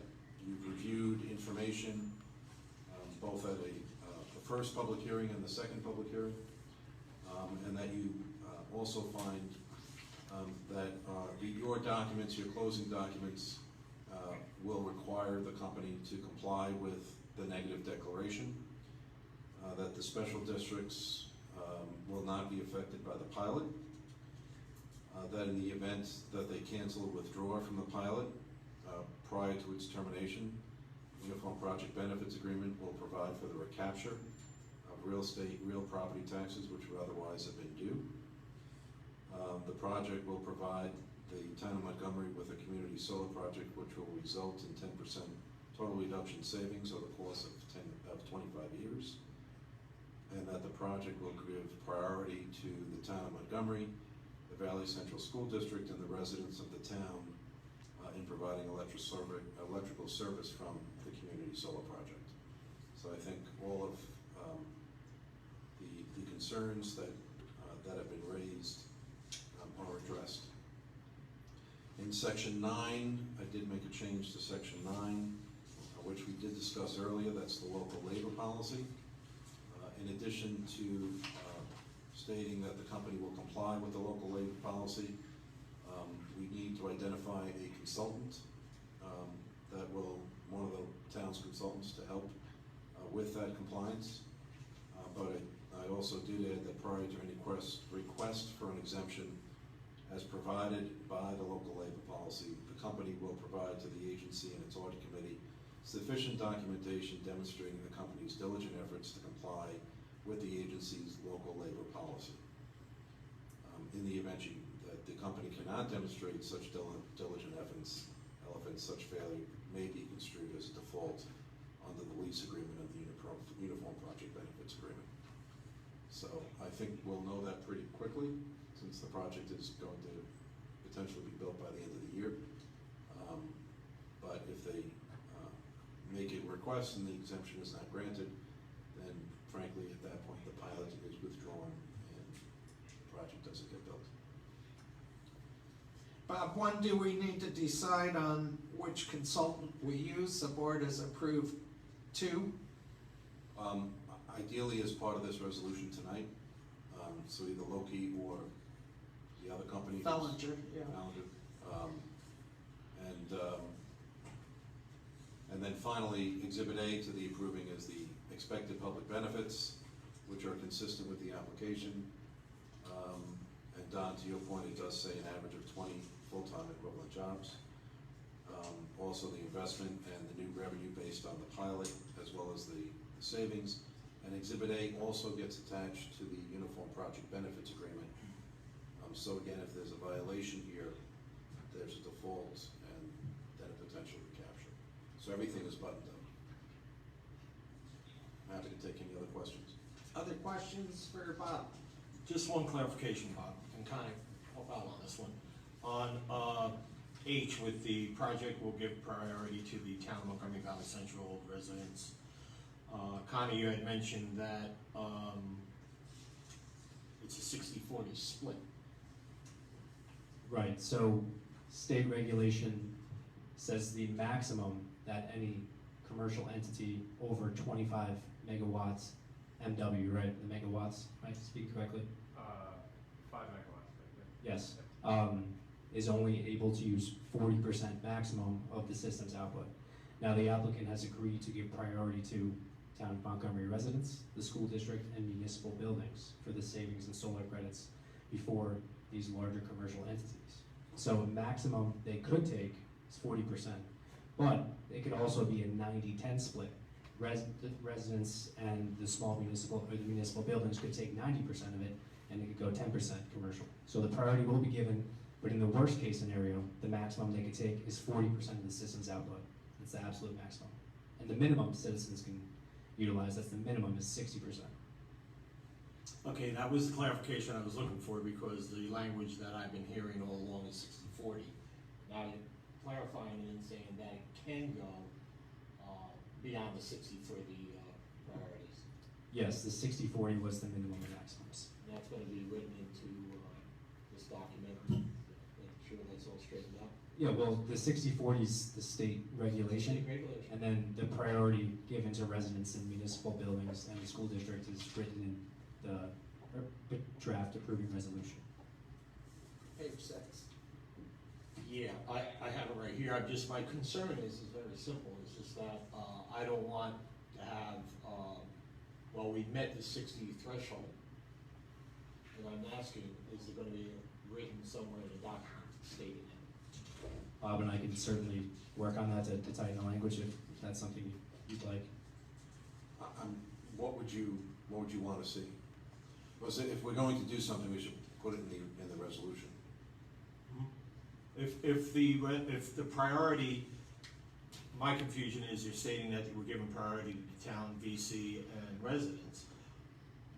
you've reviewed information both at the first public hearing and the second public hearing, and that you also find that your documents, your closing documents, will require the company to comply with the negative declaration, that the special districts will not be affected by the pilot, that in the event that they cancel or withdraw from the pilot prior to its termination, the Uniform Project Benefits Agreement will provide for the recapture of real estate, real property taxes which would otherwise have been due. The project will provide the town of Montgomery with a community solar project which will result in 10% total reduction savings over the course of 25 years, and that the project will give priority to the town of Montgomery, the Valley Central School District, and the residents of the town in providing electrical service from the community solar project. So I think all of the concerns that have been raised are addressed. In section 9, I did make a change to section 9, which we did discuss earlier. That's the local labor policy. In addition to stating that the company will comply with the local labor policy, we need to identify a consultant that will, one of the town's consultants, to help with that compliance. But I also did add that prior to any request for an exemption as provided by the local labor policy, the company will provide to the agency and its audit committee sufficient documentation demonstrating the company's diligent efforts to comply with the agency's local labor policy. In the event that the company cannot demonstrate such diligent efforts, such failure may be construed as a default under the lease agreement of the Uniform Project Benefits Agreement. So I think we'll know that pretty quickly, since the project is going to potentially be built by the end of the year. But if they make a request and the exemption is not granted, then frankly at that point the pilot is withdrawn and the project doesn't get built. Bob, when do we need to decide on which consultant we use? The board has approved 2. Ideally, as part of this resolution tonight, so either Loki or the other company. Bellinger, yeah. Bellinger. And then finally, Exhibit A to the approving is the expected public benefits, which are consistent with the application. And Don, to your point, it does say an average of 20 full-time equivalent jobs. Also the investment and the new revenue based on the pilot, as well as the savings. And Exhibit A also gets attached to the Uniform Project Benefits Agreement. So again, if there's a violation here, there's a default and then a potential recapture. So everything is buttoned up. Happy to take any other questions. Other questions for Bob? Just one clarification, Bob, and kind of help out on this one. On H, with the project will give priority to the town of Montgomery Valley Central residents. Connie, you had mentioned that it's a 60-40 split. Right, so state regulation says the maximum that any commercial entity over 25 megawatts MW, right, the megawatts, am I speaking correctly? 5 megawatts, Yes, is only able to use 40% maximum of the system's output. Now, the applicant has agreed to give priority to town of Montgomery residents, the school district, and municipal buildings for the savings and solar credits before these larger commercial entities. So a maximum they could take is 40%, but it could also be a 90-10 split. The residents and the small municipal, or the municipal buildings could take 90% of it, and it could go 10% commercial. So the priority will be given, but in the worst case scenario, the maximum they could take is 40% of the system's output. That's the absolute maximum. And the minimum citizens can utilize, that's the minimum, is 60%. Okay, that was the clarification I was looking for, because the language that I've been hearing all along is 60-40. Now you're clarifying it and saying that it can go beyond the 60 for the priorities. Yes, the 60-40 was the minimum and maximums. And that's gonna be written into this document, make sure that's all straightened out. Yeah, well, the 60-40 is the state regulation, State regulation. and then the priority given to residents in municipal buildings and the school district is written in the draft approving resolution. Page 6. Yeah, I have it right here. My concern is very simple. It's just that I don't want to have, well, we've met the 60 threshold. And I'm asking, is it gonna be written somewhere in the document stating it? Bob and I can certainly work on that to tighten the language if that's something you'd like. What would you want to see? Well, so if we're going to do something, we should put it in the resolution. If the priority, my confusion is you're stating that we're giving priority to the town, VC, and residents.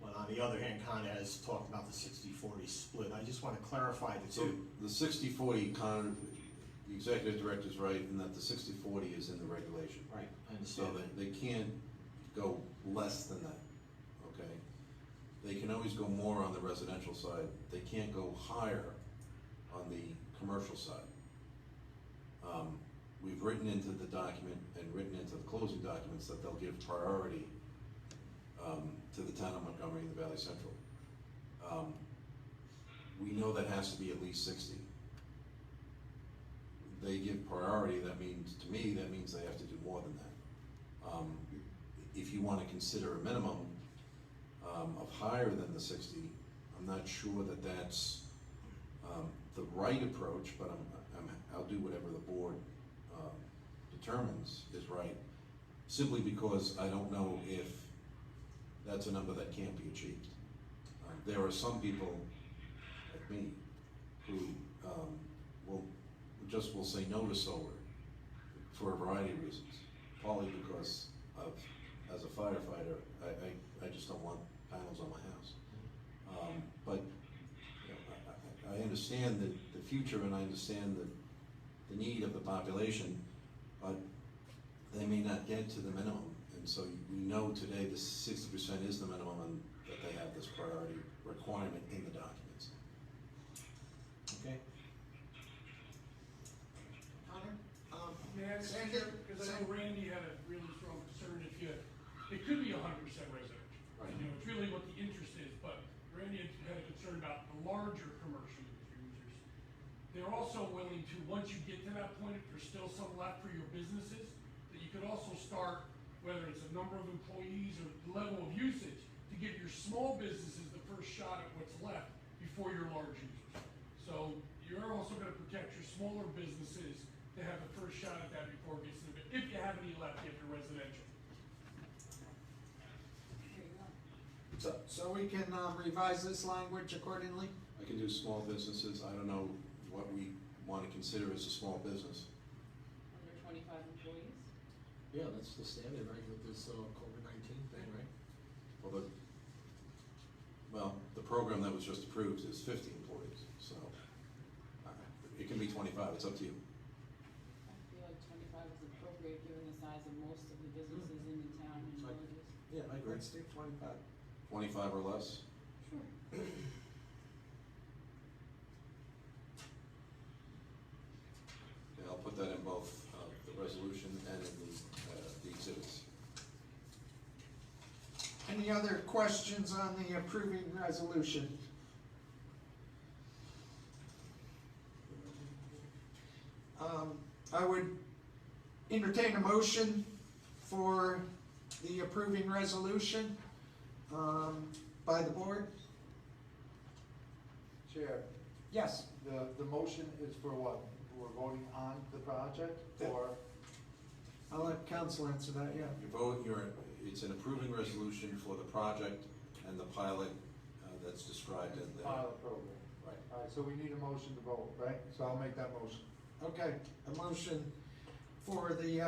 But on the other hand, Con has talked about the 60-40 split. I just want to clarify the So two. the 60-40, the executive director's right in that the 60-40 is in the regulation. Right, I So understand that. they can't go less than that, okay? They can always go more on the residential side. They can't go higher on the commercial side. We've written into the document and written into the closing documents that they'll give priority to the town of Montgomery and the Valley Central. We know that has to be at least 60. They give priority, that means, to me, that means they have to do more than that. If you want to consider a minimum of higher than the 60, I'm not sure that that's the right approach, but I'll do whatever the board determines is right, simply because I don't know if that's a number that can't be achieved. There are some people, like me, who will say no to solar for a variety of reasons, partly because as a firefighter, I just don't want panels on my house. But you know, I understand the future, and I understand the need of the population, but they may not get to the minimum. And so we know today the 60% is the minimum, and that they have this priority requirement in the documents. Okay? Connor? May I ask, Sandra? because I know Randy had a really strong concern it could be 100% residential. Right. You know, it's really what the interest is, but Randy had a concern about the larger commercial users. They're also willing to, once you get to that point, if there's still some left for your businesses, that you could also start, whether it's a number of employees or level of usage, to give your small businesses the first shot at what's left before your large users. So you're also gonna protect your smaller businesses to have the first shot at that before it gets to the, if you have any left after residential. There you go. So we can revise this language accordingly? I can do small businesses. I don't know what we want to consider as a small business. Under 25 employees? Yeah, that's the standard, right, with this COVID-19 thing, right? Well, the program that was just approved is 50 employees, so it can be 25, it's up to you. I feel like 25 is appropriate given the size of most of the businesses in the town and Like- villages. Yeah, I agree. Let's do 25. 25 or less? Sure. Yeah, I'll put that in both the resolution and in the exhibits. Any other questions on the approving resolution? I would entertain a motion for the approving resolution by the board. Chair, Yes. the motion is for what? We're voting on the project, or? I'll let council answer that, yeah. It's an approving resolution for the project and the pilot that's described in the. Pilot program. Right. All right, so we need a motion to vote, right? So I'll make that motion. Okay, a motion for the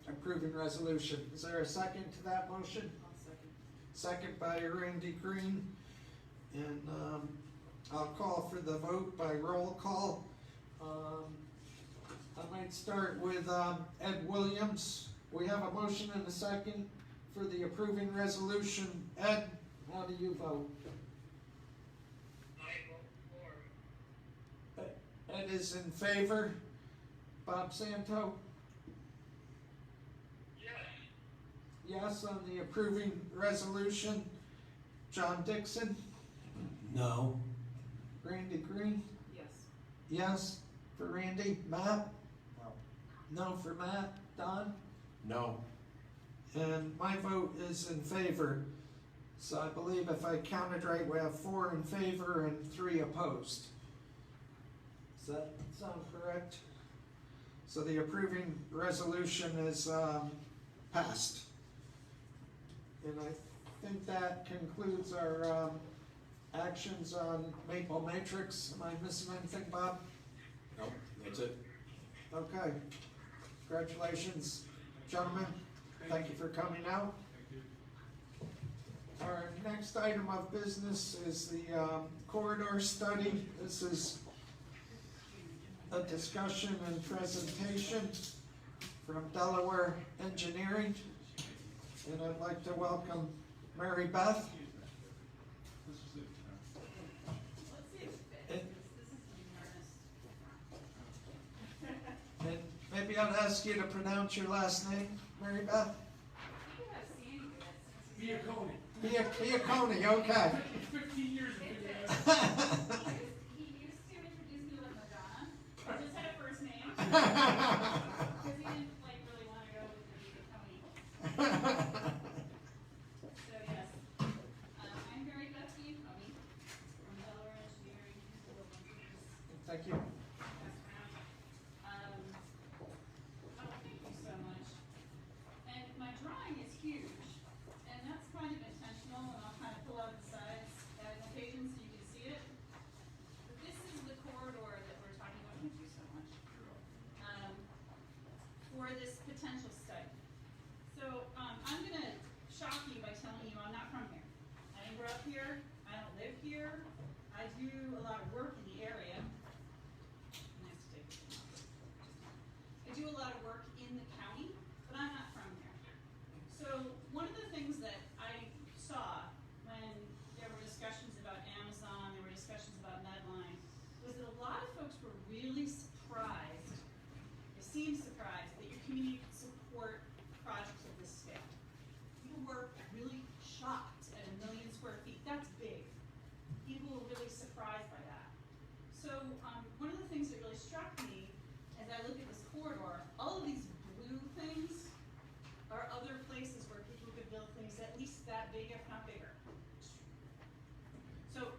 approving resolution. Is there a second to that motion? I'll second. Second by Randy Green. And I'll call for the vote by roll call. I might start with Ed Williams. We have a motion and a second for the approving resolution. Ed, how do you vote? I vote for. Ed is in favor. Bob Santo? Yes. Yes on the approving resolution. John Dixon? No. Randy Green? Yes. Yes for Randy. Matt? No. No for Matt. Don? No. And my vote is in favor. So I believe if I counted right, we have 4 in favor and 3 opposed. Does that sound correct? So the approving resolution is passed. And I think that concludes our actions on Maple Matrix. Am I missing anything, Bob? No, that's it. Okay. Congratulations, gentlemen. Thank you for coming out. Thank you. Our next item of business is the corridor study. This is a discussion and presentation from Delaware Engineering. And I'd like to welcome Mary Beth. This is it. Let's see if it fits, this is the earnest. And maybe I'll ask you to pronounce your last name, Mary Beth? I think I have Sandy with it since he's Bianconi. Bianconi, okay. 15 years of It's being it. there. He used to introduce me like Madonna, I just had a first name. Because he didn't really want to go with the Bianconi. So yes, I'm Mary Beth Bianconi from Delaware Engineering, Thank you. Thank you so much. And my drawing is huge, and that's kind of intentional, and I'll kind of pull out the sides at occasions so you can see it. But this is the corridor that we're talking about, thank you so much, for this potential study. So, I'm gonna shock you by telling you I'm not from here. I didn't grow up here, I don't live here, I do a lot of work in the area. Nice to take this one off. I do a lot of work in the county, but I'm not from here. So one of the things that I saw when there were discussions about Amazon, there were discussions about Medline, was that a lot of folks were really surprised, they seemed surprised that your community could support projects of this scale. People were really shocked at 1 million square feet, that's big. People were really surprised by that. So one of the things that really struck me as I look at this corridor, all of these blue things are other places where people could build things at least that big, if not bigger. So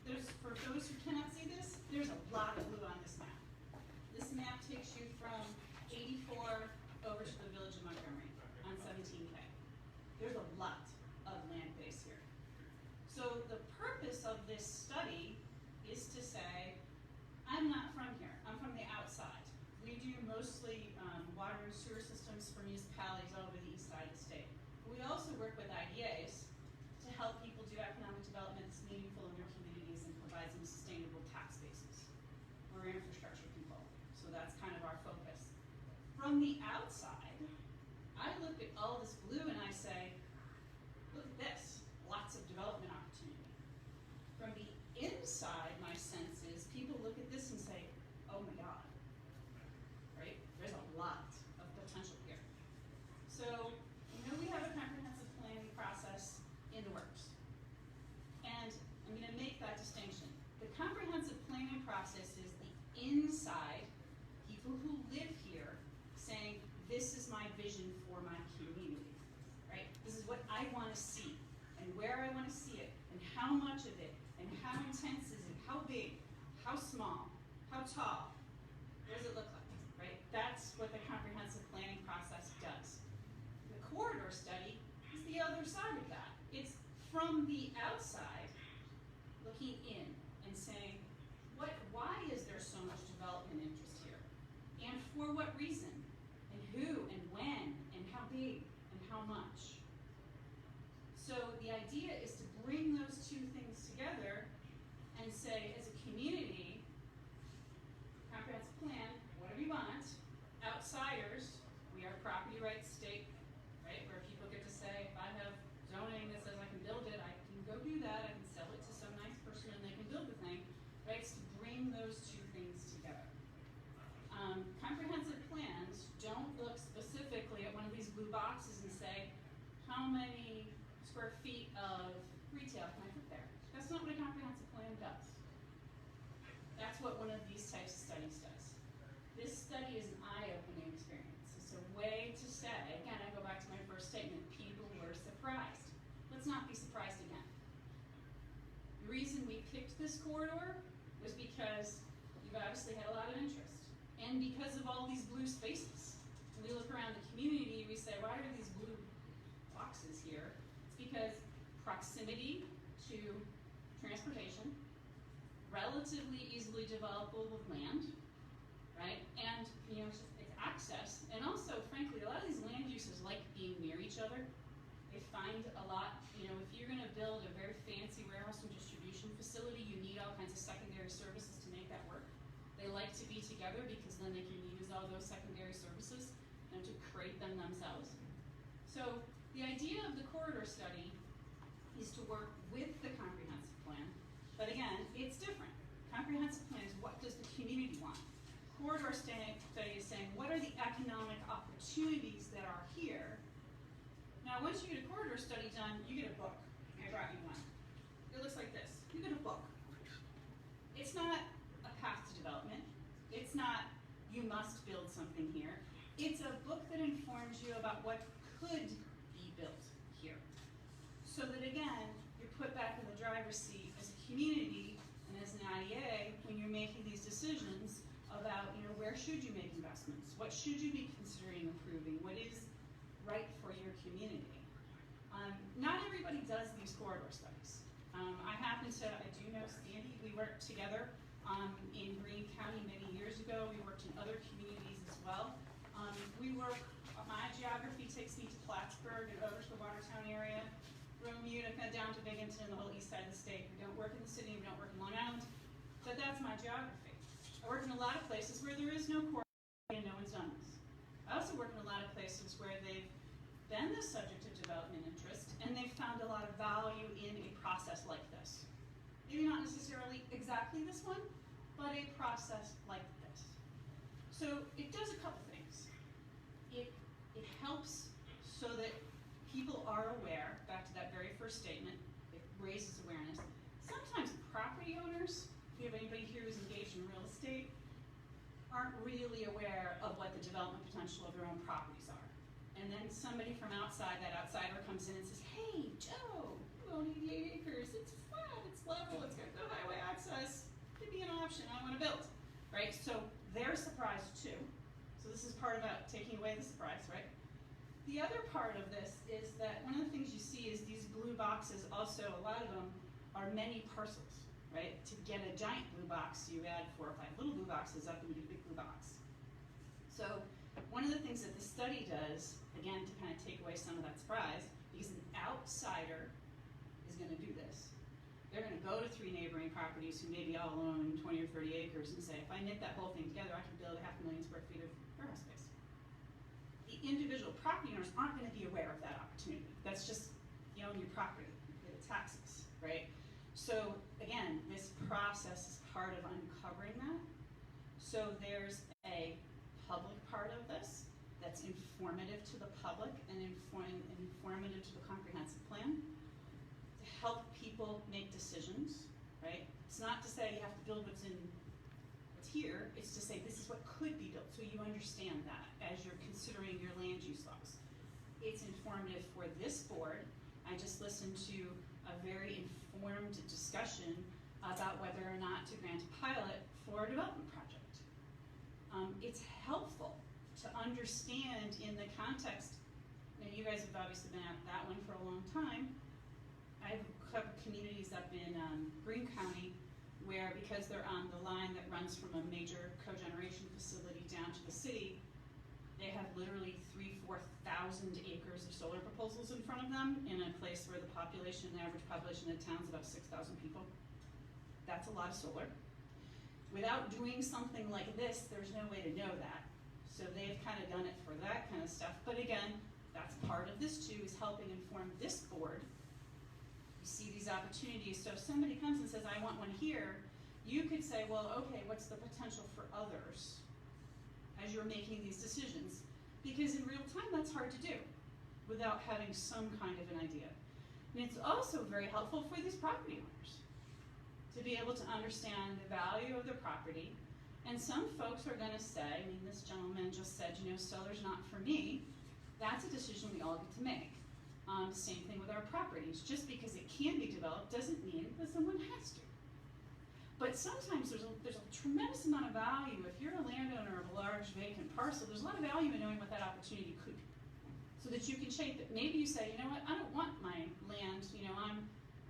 there's, for those who cannot see this, there's a lot of blue on this map. This map takes you from 84 over to the village of Montgomery on 17K. There's a lot of land base here. So the purpose of this study is to say, I'm not from we're infrastructure people, so that's kind of our focus. From the outside, I look at all this blue and I say, look at this, lots of development opportunity. From the inside, my sense is people look at this and say, oh my God, right? There's a lot of potential here. So, we have a comprehensive planning process in the works. And I'm going to make that distinction. The comprehensive planning process is the inside, people who live here saying, this is my vision for my community, right? This is what I want to see, and where I want to see it, and how much of it, and how intense is it, how big, how small, how tall, what does it look like, right? That's what the comprehensive planning process does. The corridor study is the other side of that. It's from the outside, looking in and saying, why is there so much development interest here? And for what reason? And who and when and how big and how much? So the idea is to bring those two things together and say, as a community, comprehensive plan, whatever you want, outsiders, we are a property rights state, right, where people get to say, if I have zoning that says I can build it, I can go do that, I can sell it to some nice person and they can build the thing, right? It's to bring those two things together. Comprehensive plans don't look specifically at one of these blue boxes and say, how many square feet of retail can I put there? That's not what a comprehensive plan does. That's what one of these types of studies does. This study is an eye-opening experience. It's a way to say, again, I go back to my first statement, people were surprised. Let's not be surprised again. The reason we picked this corridor was because you've obviously had a lot of interest. And because of all these blue spaces. When we look around the community, we say, why are these blue boxes here? It's because proximity to transportation, relatively easily developable land, right? And it's access. And also, frankly, a lot of these land uses like being near each other. They find a lot, if you're going to build a very fancy warehouse and distribution facility, you need all kinds of secondary services to make that work. They like to be together because then they can use all those secondary services and to create them themselves. So the idea of the corridor study is to work with the comprehensive plan, but again, it's different. Comprehensive plan is what does the community want? Corridor study is saying what are the economic opportunities that are here. Now once you get a corridor study done, you get a book. I brought you one. It looks like this. You get a book. It's not a path to development. It's not you must build something here. It's a book that informs you about what could be built here. So that again, you're put back in the driver's seat as a community and as an IEA when you're making these decisions about, where should you make investments? What should you be considering improving? What is right for your community? Not everybody does these corridor studies. I do know Sandy, we worked together in Greene County many years ago. We worked in other communities as well. My geography takes me to Plattsburgh and over to the Watertown area, Rome, Utica, down to Binghamton and the whole east side of the state. We don't work in the city, we don't work in Long Island, but that's my geography. I work in a lot of places where there is no corridor and no one's done this. I also work in a lot of places where they've been the subject of development interest and they've found a lot of value in a process like this. Maybe not necessarily exactly this one, but a process like this. So it does a couple things. It helps so that people are aware, back to that very first statement, it raises awareness. Sometimes property owners, if you have anybody here who's engaged in real estate, aren't really aware of what the development potential of their own properties are. And then somebody from outside, that outsider comes in and says, hey, Joe, you own 88 acres, it's flat, it's level, it's got good highway access, give me an option, I want to build, right? So they're surprised too. So this is part about taking away the surprise, right? The other part of this is that one of the things you see is these blue boxes also, a lot of them are many parcels, right? To get a giant blue box, you add 4 or 5 little blue boxes up and you get a big blue box. So one of the things that the study does, again, to kind of take away some of that surprise, because an outsider is going to do this. They're gonna go to 3 neighboring properties who maybe all own 20 or 30 acres and say, if I knit that whole thing together, I can build 500,000 square feet of warehouse space. The individual property owners aren't gonna be aware of that opportunity. That's just, you own your property, you pay the taxes, right? So again, this process is part of uncovering that. So there's a public part of this that's informative to the public and informative to the comprehensive plan to help people make decisions, right? It's not to say you have to build what's here, it's to say this is what could be built, so you understand that as you're considering your land use laws. It's informative for this board. I just listened to a very informed discussion about whether or not to grant a pilot for a development project. It's helpful to understand in the context, now you guys have obviously been at that one for a long time. I have a couple communities up in Greene County where, because they're on the line that runs from a major cogeneration facility down to the city, they have literally 3,000-4,000 acres of solar proposals in front of them in a place where the population, the average population of the town is about 6,000 people. That's a lot of solar. Without doing something like this, there's no way to know that. So they've kind of done it for that kind of stuff. But again, that's part of this too, is helping inform this board. You see these opportunities. So if somebody comes and says, I want one here, you could say, well, okay, what's the potential for others as you're making these decisions? Because in real time, that's hard to do without having some kind of an idea. And it's also very helpful for these property owners to be able to understand the value of their property. And some folks are gonna say, I mean, this gentleman just said, you know, solar's not for me. That's a decision we all get to make. Same thing with our properties. Just because it can be developed doesn't mean that someone has to. But sometimes there's a tremendous amount of value. If you're a landowner of a large vacant parcel, there's a lot of value in knowing what that opportunity could be, so that you can shape it. Maybe you say, you know what, I don't want my land, you know, I'm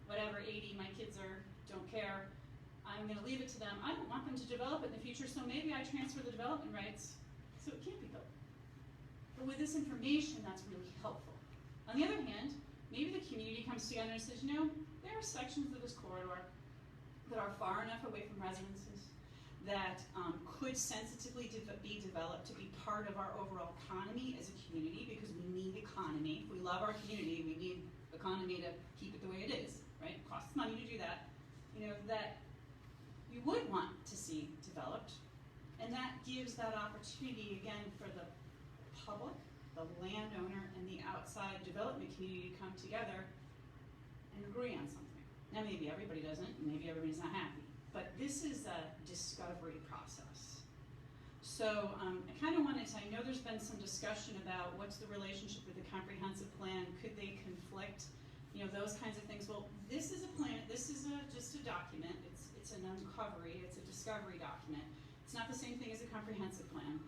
whatever, 80, my kids don't care. I'm gonna leave it to them. I don't want them to develop it in the future, so maybe I transfer the development rights so it can't be built. But with this information, that's really helpful. On the other hand, maybe the community comes together and says, you know, there are sections of this corridor that are far enough away from residences that could sensitively be developed to be part of our overall economy as a community, because we need economy. If we love our community, we need economy to keep it the way it is, right? It costs money to do that. You know, that you would want to see developed. And that gives that opportunity, again, for the public, the landowner, and the outside development community to come together and agree on something. Now, maybe everybody doesn't, maybe everybody's not happy, but this is a discovery process. So I kind of wanted to, I know there's been some discussion about what's the relationship with the comprehensive plan, could they conflict, you know, those kinds of things. Well, this is a plan, this is just a document, it's an uncovery, it's a discovery document. It's not the same thing as a comprehensive plan.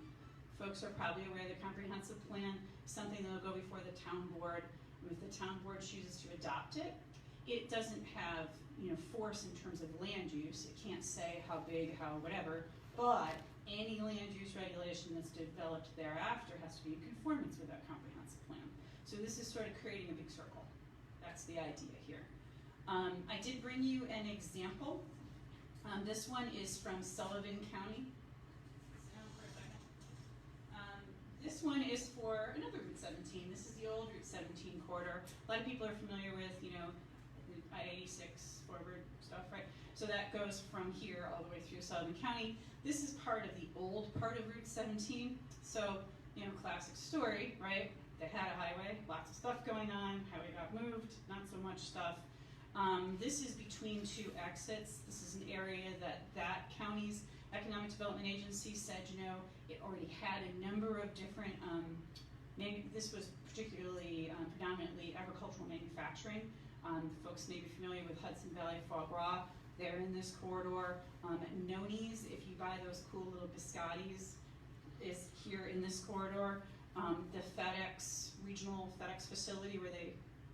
Folks are probably aware the comprehensive plan is something that will go before the town board. If the town board chooses to adopt it, it doesn't have, you know, force in terms of land use. It can't say how big, how whatever, but any land use regulation that's developed thereafter has to be in conformance with that comprehensive plan. So this is sort of creating a big circle. That's the idea here. I did bring you an example. This one is from Sullivan County. Sit down for a second. This one is for another Route 17. This is the old Route 17 corridor. A lot of people are familiar with, you know, I-86 forward stuff, right? So that goes from here all the way through Sullivan County. This is part of the old part of Route 17. So, you know, classic story, right? They had a highway, lots of stuff going on, highway got moved, not so much stuff. This is between two exits. This is an area that county's economic development agency said, you know, it already had a number of different, maybe this was particularly predominantly agricultural manufacturing. Folks may be familiar with Hudson Valley foie gras. They're in this corridor. Noni's, if you buy those cool little biscottis, is here in this corridor. The FedEx, regional FedEx facility where they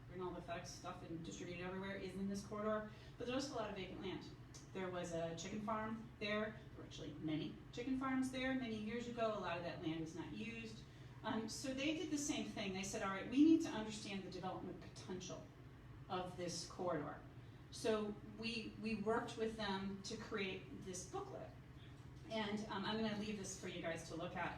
bring all the FedEx stuff and distribute it everywhere is in this corridor. But there's also a lot of vacant land. There was a chicken farm there. There were actually many chicken farms there many years ago. A lot of that land is not used. So they did the same thing. They said, all right, we need to understand the development potential of this corridor. So we worked with them to create this booklet. And I'm gonna leave this for you guys to look at.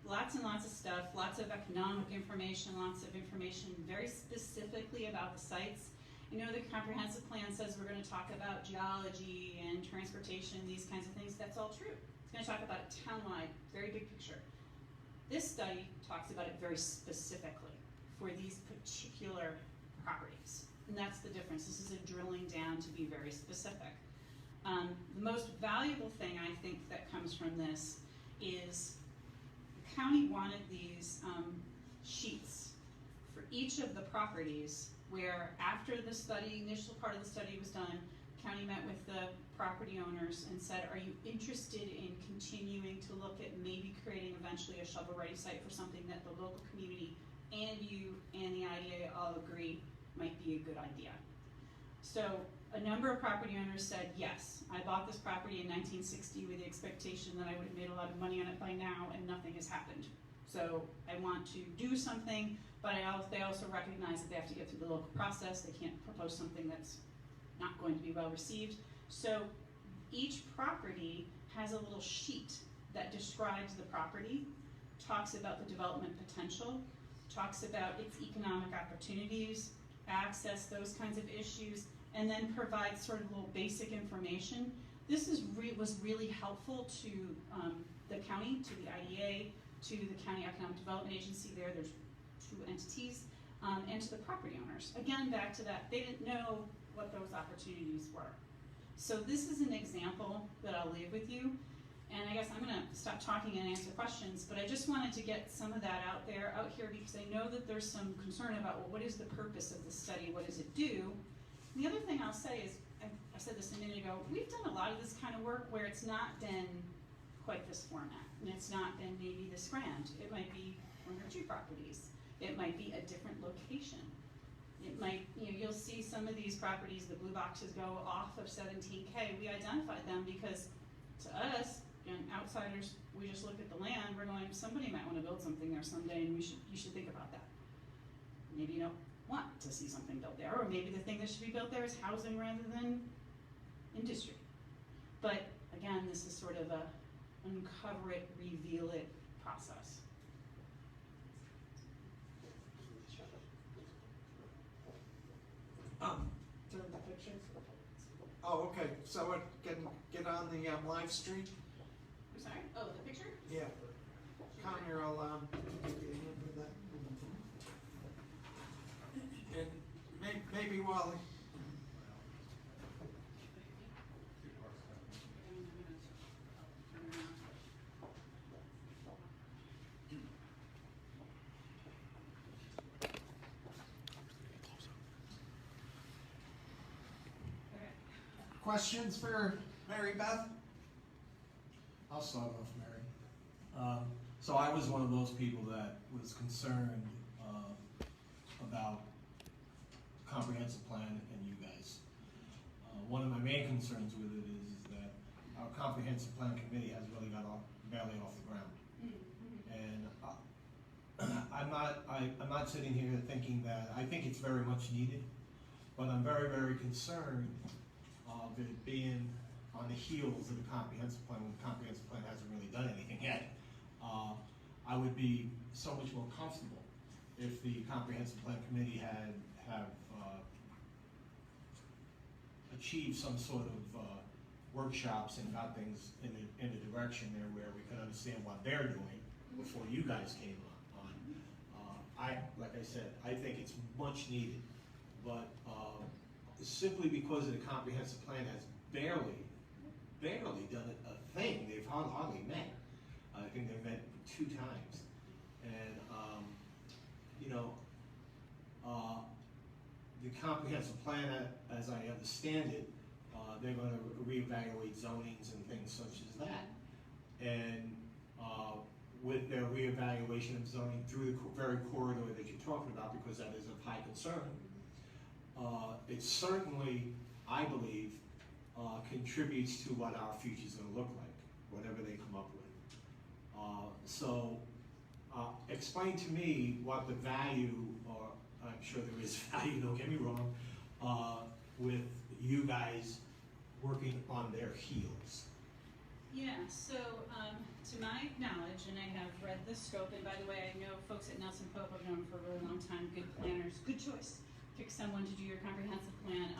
Lots and lots of stuff, lots of economic information, lots of information very specifically about the sites. You know, the comprehensive plan says we're gonna talk about geology and transportation, these kinds of things. That's all true. It's gonna talk about it townwide, very big picture. This study talks about it very specifically for these particular properties. And that's the difference. This is a drilling down to be very specific. The most valuable thing I think that comes from this is the county wanted these sheets for each of the properties where after the study, initial part of the study was done, county met with the property owners and said, are you interested in continuing to look at maybe creating eventually a shovel-ready site for something that the local community and you and the IDA all agree might be a good idea? So a number of property owners said, yes, I bought this property in 1960 with the expectation that I would have made a lot of money on it by now, and nothing has happened. So I want to do something, but they also recognize that they have to get through the local process. They can't propose something that's not going to be well received. So each property has a little sheet that describes the property, talks about the development potential, talks about its economic opportunities, access, those kinds of issues, and then provides sort of little basic information. This is was really helpful to the county, to the IDA, to the County Economic Development Agency there's two entities, and to the property owners. Again, back to that, they didn't know what those opportunities were. So this is an example that I'll leave with you. And I guess I'm gonna stop talking and answer questions, but I just wanted to get some of that out here because I know that there's some concern about, well, what is the purpose of the study? What does it do? And the other thing I'll say is, I said this a minute ago, we've done a lot of this kind of work where it's not been quite this format, and it's not been maybe this grand. It might be one or two properties. It might be a different location. It might, you'll see some of these properties, the blue boxes go off of 17K. We identified them because to us, outsiders, we just look at the land, we're going, somebody might want to build something there someday, and you should think about that. Maybe you don't want to see something built there, or maybe the thing that should be built there is housing rather than industry. But again, this is sort of a uncover it, reveal it process. Turn the picture. Oh, okay, so it can get on the live stream? I'm sorry? Oh, the picture? Yeah. Connor will give you a hand with that. And maybe Wally. Questions for Mary Beth? I'll start off, Mary. So I was one of those people that was concerned about comprehensive plan and you guys. One of my main concerns with it is that our comprehensive plan committee has really got barely off the ground. And I'm not sitting here thinking that I think it's very much needed, but I'm very, very concerned of it being on the heels of the comprehensive plan when the comprehensive plan hasn't really done anything yet. I would be so much more comfortable if the comprehensive plan committee have achieved some sort of workshops and got things in a direction there where we can understand what they're doing before you guys came on. Like I said, I think it's much needed, but simply because of the comprehensive plan has barely done a thing. They've hardly met. I think they've met 2 times. And, the comprehensive plan, as I understand it, they're going to reevaluate zonings and things such as that. And with their reevaluation of zoning through the very corridor that you're talking about, because that is of high concern, it certainly, I believe, contributes to what our future is going to look like, whatever they come up with. Explain to me what the value, or I'm sure there is value, don't get me wrong, with you guys working on their heels? Yeah, so, to my knowledge, and I have read the scope, and by the way, I know folks at Nelson Pope I've known for a really long time, good planners, good choice. Pick someone to do your comprehensive plan.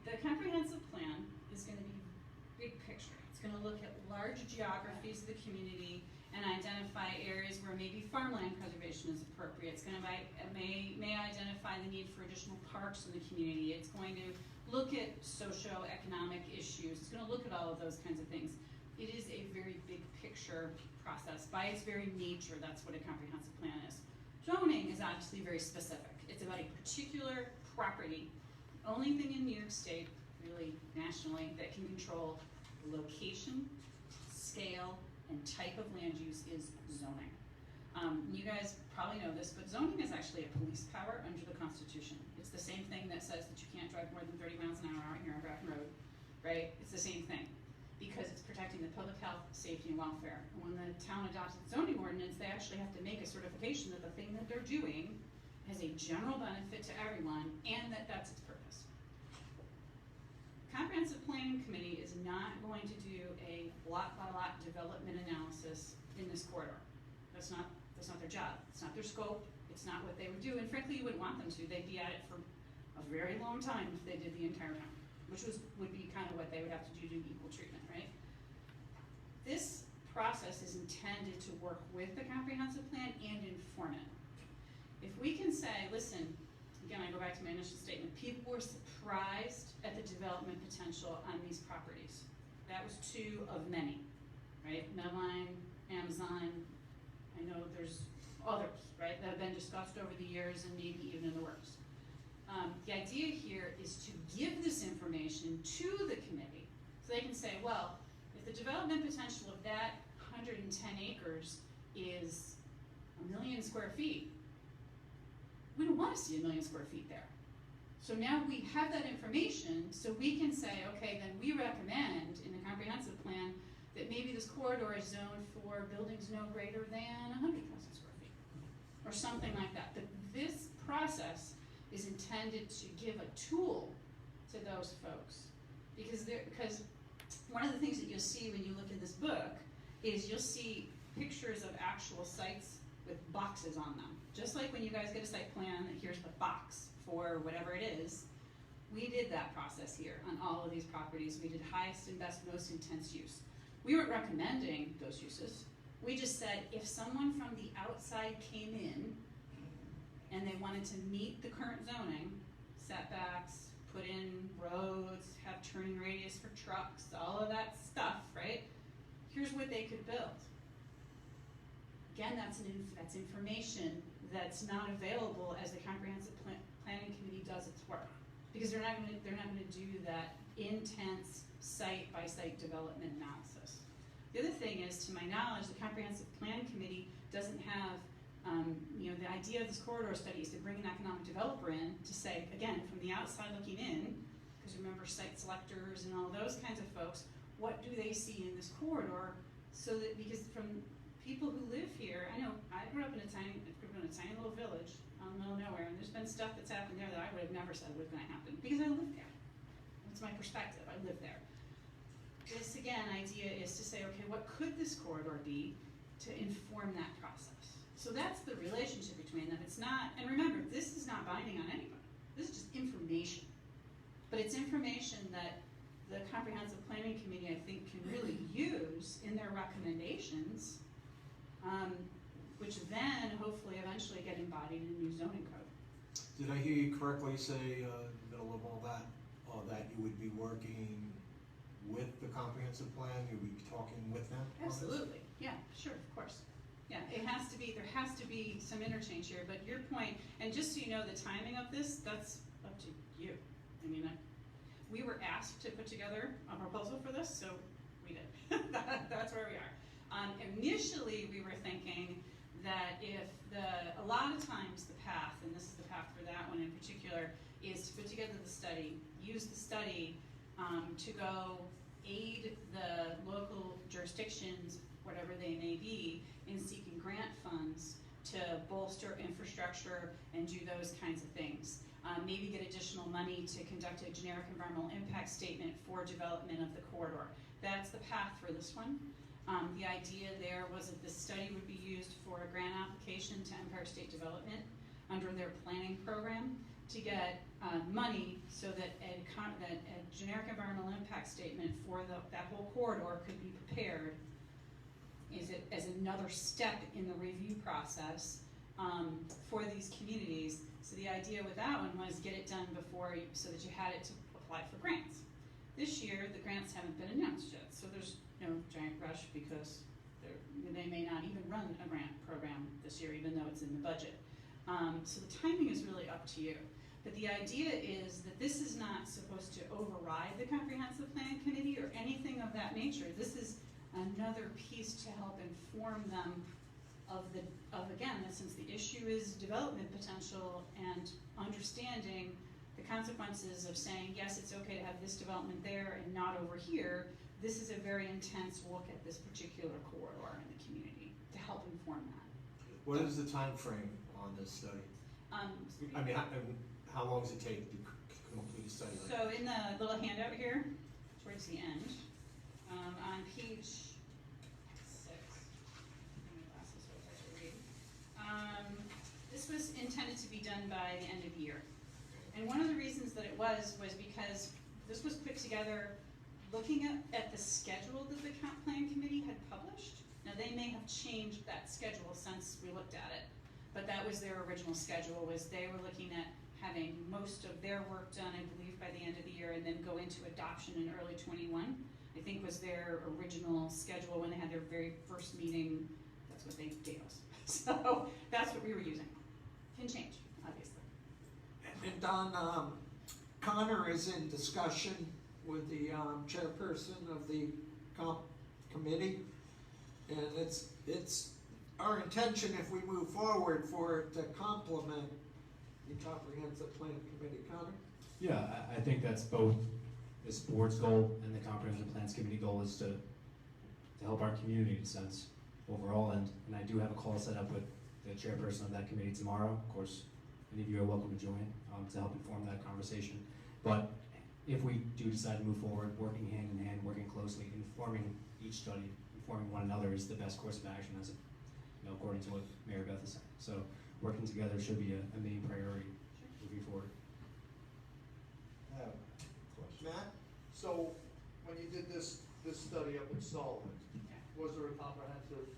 The comprehensive plan is gonna be big picture. It's gonna look at large geographies of the community and identify areas where maybe farmland preservation is appropriate. It's gonna may identify the need for additional parks in the community. It's going to look at socio-economic issues. It's gonna look at all of those kinds of things. It is a very big picture process. By its very nature, that's what a comprehensive plan is. Zoning is obviously very specific. It's about a particular property. The only thing in New York State, really nationally, that can control location, scale, and type of land use is zoning. You guys probably know this, but zoning is actually a police power under the Constitution. It's the same thing that says that you can't drive more than 30 miles an hour out here on Grafton Road, right? It's the same thing, because it's protecting the public health, safety, and welfare. And when the town adopts its zoning ordinance, they actually have to make a certification that the thing that they're doing has a general benefit to everyone, and that that's its purpose. Comprehensive Planning Committee is not going to do a lot-by-lot development analysis in this corridor. That's not their job. It's not their scope. It's not what they would do. And frankly, you wouldn't want them to. They'd be at it for a very long time if they did the entire town, which would be kind of what they would have to do to equal treatment, right? This process is intended to work with the comprehensive plan and inform it. If we can say, listen, again, I go back to my initial statement, people were surprised at the development potential on these properties. That was two of many, right? Medline, Amazon, I know there's others, right, that have been discussed over the years and maybe even in the works. The idea here is to give this information to the committee so they can say, well, if the development potential of that 110 acres is 1 million square feet, we don't want to see 1 million square feet there. So now we have that information, so we can say, okay, then we recommend in the comprehensive plan that maybe this corridor is zoned for buildings no greater than 100,000 square feet, or something like that. But this process is intended to give a tool to those folks, because one of the things that you'll see when you look at this book is you'll see pictures of actual sites with boxes on them. Just like when you guys get a site plan, here's the box for whatever it is. We did that process here on all of these properties. We did highest and best, most intense use. We weren't recommending those uses. We just said if someone from the outside came in and they wanted to meet the current zoning, setbacks, put in roads, have turning radius for trucks, all of that stuff, right? Here's what they could build. Again, that's information that's not available as the comprehensive planning committee does its work, because they're not going to do that intense site-by-site development analysis. The other thing is, to my knowledge, the comprehensive planning committee doesn't have, the idea of this corridor study is to bring an economic developer in to say, again, from the outside looking in, because remember site selectors and all those kinds of folks, what do they see in this corridor? So that, because from people who live here, I know I grew up in a tiny little village out in the middle of nowhere, and there's been stuff that's happened there that I would have never said was going to happen because I live there. That's my perspective. I live there. This again idea is to say, okay, what could this corridor be to inform that process? So that's the relationship between them. It's not, and remember, this is not binding on anybody. This is just information. But it's information that the Comprehensive Planning Committee, I think, can really use in their recommendations, which then hopefully eventually get embodied in a new zoning code. Did I hear you correctly say, in the middle of all that, that you would be working with the comprehensive plan, you would be talking with them on this? Absolutely, yeah, sure, of course. Yeah, there has to be some interchange here, but your point, and just so you know the timing of this, that's up to you. I mean, we were asked to put together a proposal for this, so we did. That's where we are. Initially, we were thinking that a lot of times the path, and this is the path for that one in particular, is to put together the study, use the study to go aid the local jurisdictions, whatever they may be, in seeking grant funds to to bolster infrastructure and do those kinds of things. Maybe get additional money to conduct a generic environmental impact statement for development of the corridor. That's the path for this one. The idea there was that this study would be used for a grant application to Empire State Development under their planning program to get money so that a generic environmental impact statement for that whole corridor could be prepared as another step in the review process for these communities. So the idea with that one was get it done before, so that you had it to apply for grants. This year, the grants haven't been announced yet, so there's no giant rush because they may not even run a grant program this year, even though it's in the budget. So the timing is really up to you. But the idea is that this is not supposed to override the Comprehensive Plan Committee or anything of that nature. This is another piece to help inform them of again, since the issue is development potential and understanding the consequences of saying, yes, it's okay to have this development there and not over here. This is a very intense look at this particular corridor in the community to help inform that. What is the time frame on this study? I mean, how long does it take to complete a study like So in the little handout here, towards the end, on page 6, my glasses so it's hard to read. This was intended to be done by the end of the year. And one of the reasons that it was because this was put together looking at the schedule that the Comp Plan Committee had published. Now they may have changed that schedule since we looked at it, but that was their original schedule, was they were looking at having most of their work done, I believe, by the end of the year, and then go into adoption in early 21, I think was their original schedule when they had their very first meeting. That's what they gave us. So that's what we were using. Can change, obviously. And Don, Connor is in discussion with the chairperson of the comp committee, and it's our intention, if we move forward, for it to complement the comprehensive plan committee. Connor? Yeah, I think that's both this board's goal and the comprehensive plans committee goal is to help our community in a sense overall, and I do have a call set up with the chairperson of that committee tomorrow. Of course, any of you are welcome to join to help inform that conversation. But if we do decide to move forward, working hand in hand, working closely, informing each study, informing one another is the best course of action, as according to what Mayor Beth is saying. So working together should be a main priority moving forward. I have a question. Matt, so when you did this study up in Sullivan, was there a comprehensive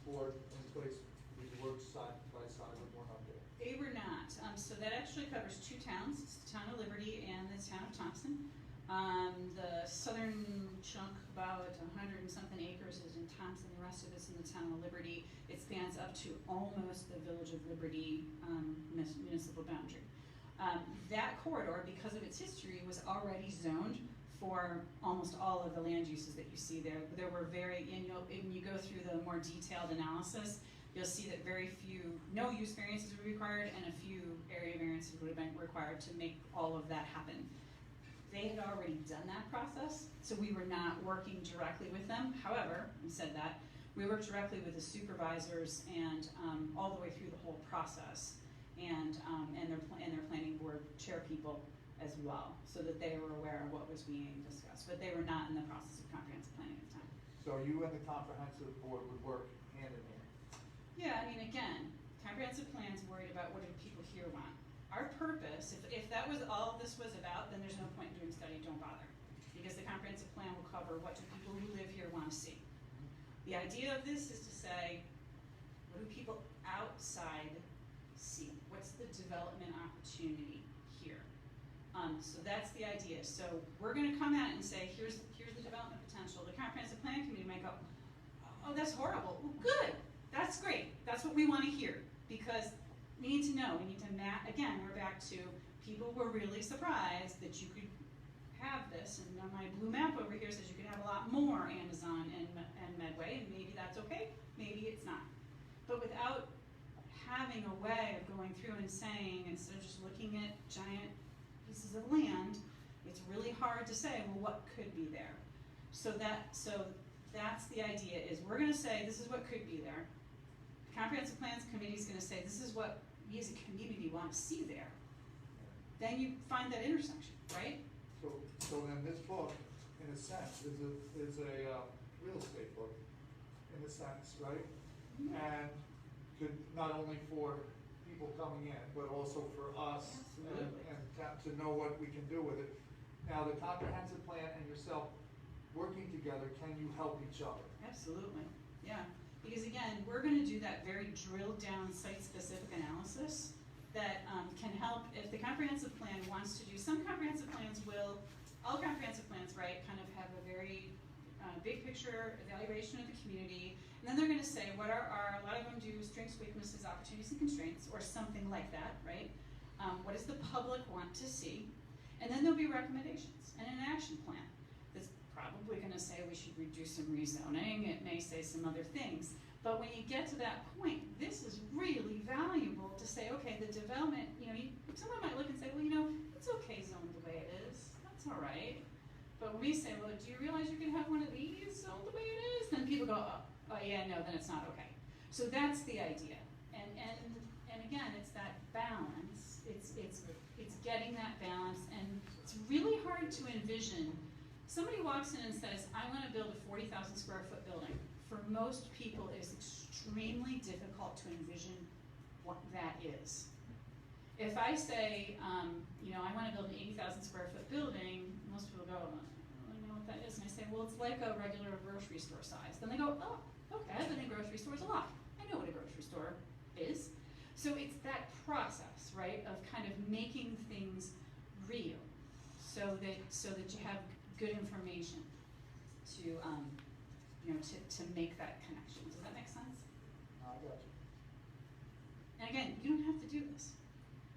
board in place? Did you work side by side with one up there? They were not. So that actually covers 2 towns. It's the town of Liberty and the town of Thompson. The southern chunk, about 100 and something acres, is in Thompson. The rest of it's in the town of Liberty. It spans up to almost the Village of Liberty municipal boundary. That corridor, because of its history, was already zoned for almost all of the land uses that you see there. There were when you go through the more detailed analysis, you'll see that very few, no use variances were required, and a few area variances would have been required to make all of that happen. They had already done that process, so we were not working directly with them. However, we said that, we worked directly with the supervisors and all the way through the whole process, and their planning board chair people as well, so that they were aware of what was being discussed. But they were not in the process of comprehensive planning at the time. So you and the comprehensive board would work hand in hand? Yeah, I mean, again, comprehensive plan's worried about what do people here want. Our purpose, if that was all this was about, then there's no point in doing study, don't bother. Because the comprehensive plan will cover what do people who live here want to see. The idea of this is to say, what do people outside see? What's the development opportunity here? So that's the idea. So we're going to come out and say, here's the development potential. The comprehensive plan committee might go, oh, that's horrible. Well, good. That's great. That's what we want to hear, because we need to know. We need to again, we're back to people were really surprised that you could have this, and on my blue map over here says you could have a lot more Amazon and Medway, and maybe that's okay, maybe it's not. But without having a way of going through and saying, instead of just looking at giant pieces of land, it's really hard to say, well, what could be there? So that's the idea, is we're going to say this is what could be there. comprehensive plans committee's gonna say, this is what we as a community wanna see there. Then you find that intersection, right? So then this book, in a sense, is a real estate book, in a sense, right? And could, not only for people coming in, but also for us Absolutely. and to know what we can do with it. Now, the comprehensive plan and yourself working together, can you help each other? Absolutely, yeah. Because again, we're gonna do that very drilled down site-specific analysis that can help, if the comprehensive plan wants to do, some comprehensive plans will, all comprehensive plans, right, kind of have a very big picture evaluation of the community, and then they're gonna say, what are our, a lot of them do strengths, weaknesses, opportunities, and constraints, or something like that, right? What does the public want to see? And then there'll be recommendations and an action plan that's probably gonna say we should reduce some rezoning, it may say some other things, but when you get to that point, this is really valuable to say, okay, the development, someone might look and say, well, it's okay zoned the way it is, that's all right. But when we say, well, do you realize you can have one of these zoned the way it is? Then people go, oh yeah, no, then it's not okay. So that's the idea. And again, it's that balance. It's getting that balance, and it's really hard to envision. Somebody walks in and says, I want to build a 40,000 square foot building. For most people, it is extremely difficult to envision what that is. If I say, I want to build an 80,000 square foot building, most people go, I don't really know what that is. And I say, well, it's like a regular grocery store size. Then they go, oh, okay, I've been in grocery stores a lot. I know what a grocery store is. So it's that process, right, of kind of making things real, so that you have good information to to make that connection. Does that make sense? I got you. And again, you don't have to do this.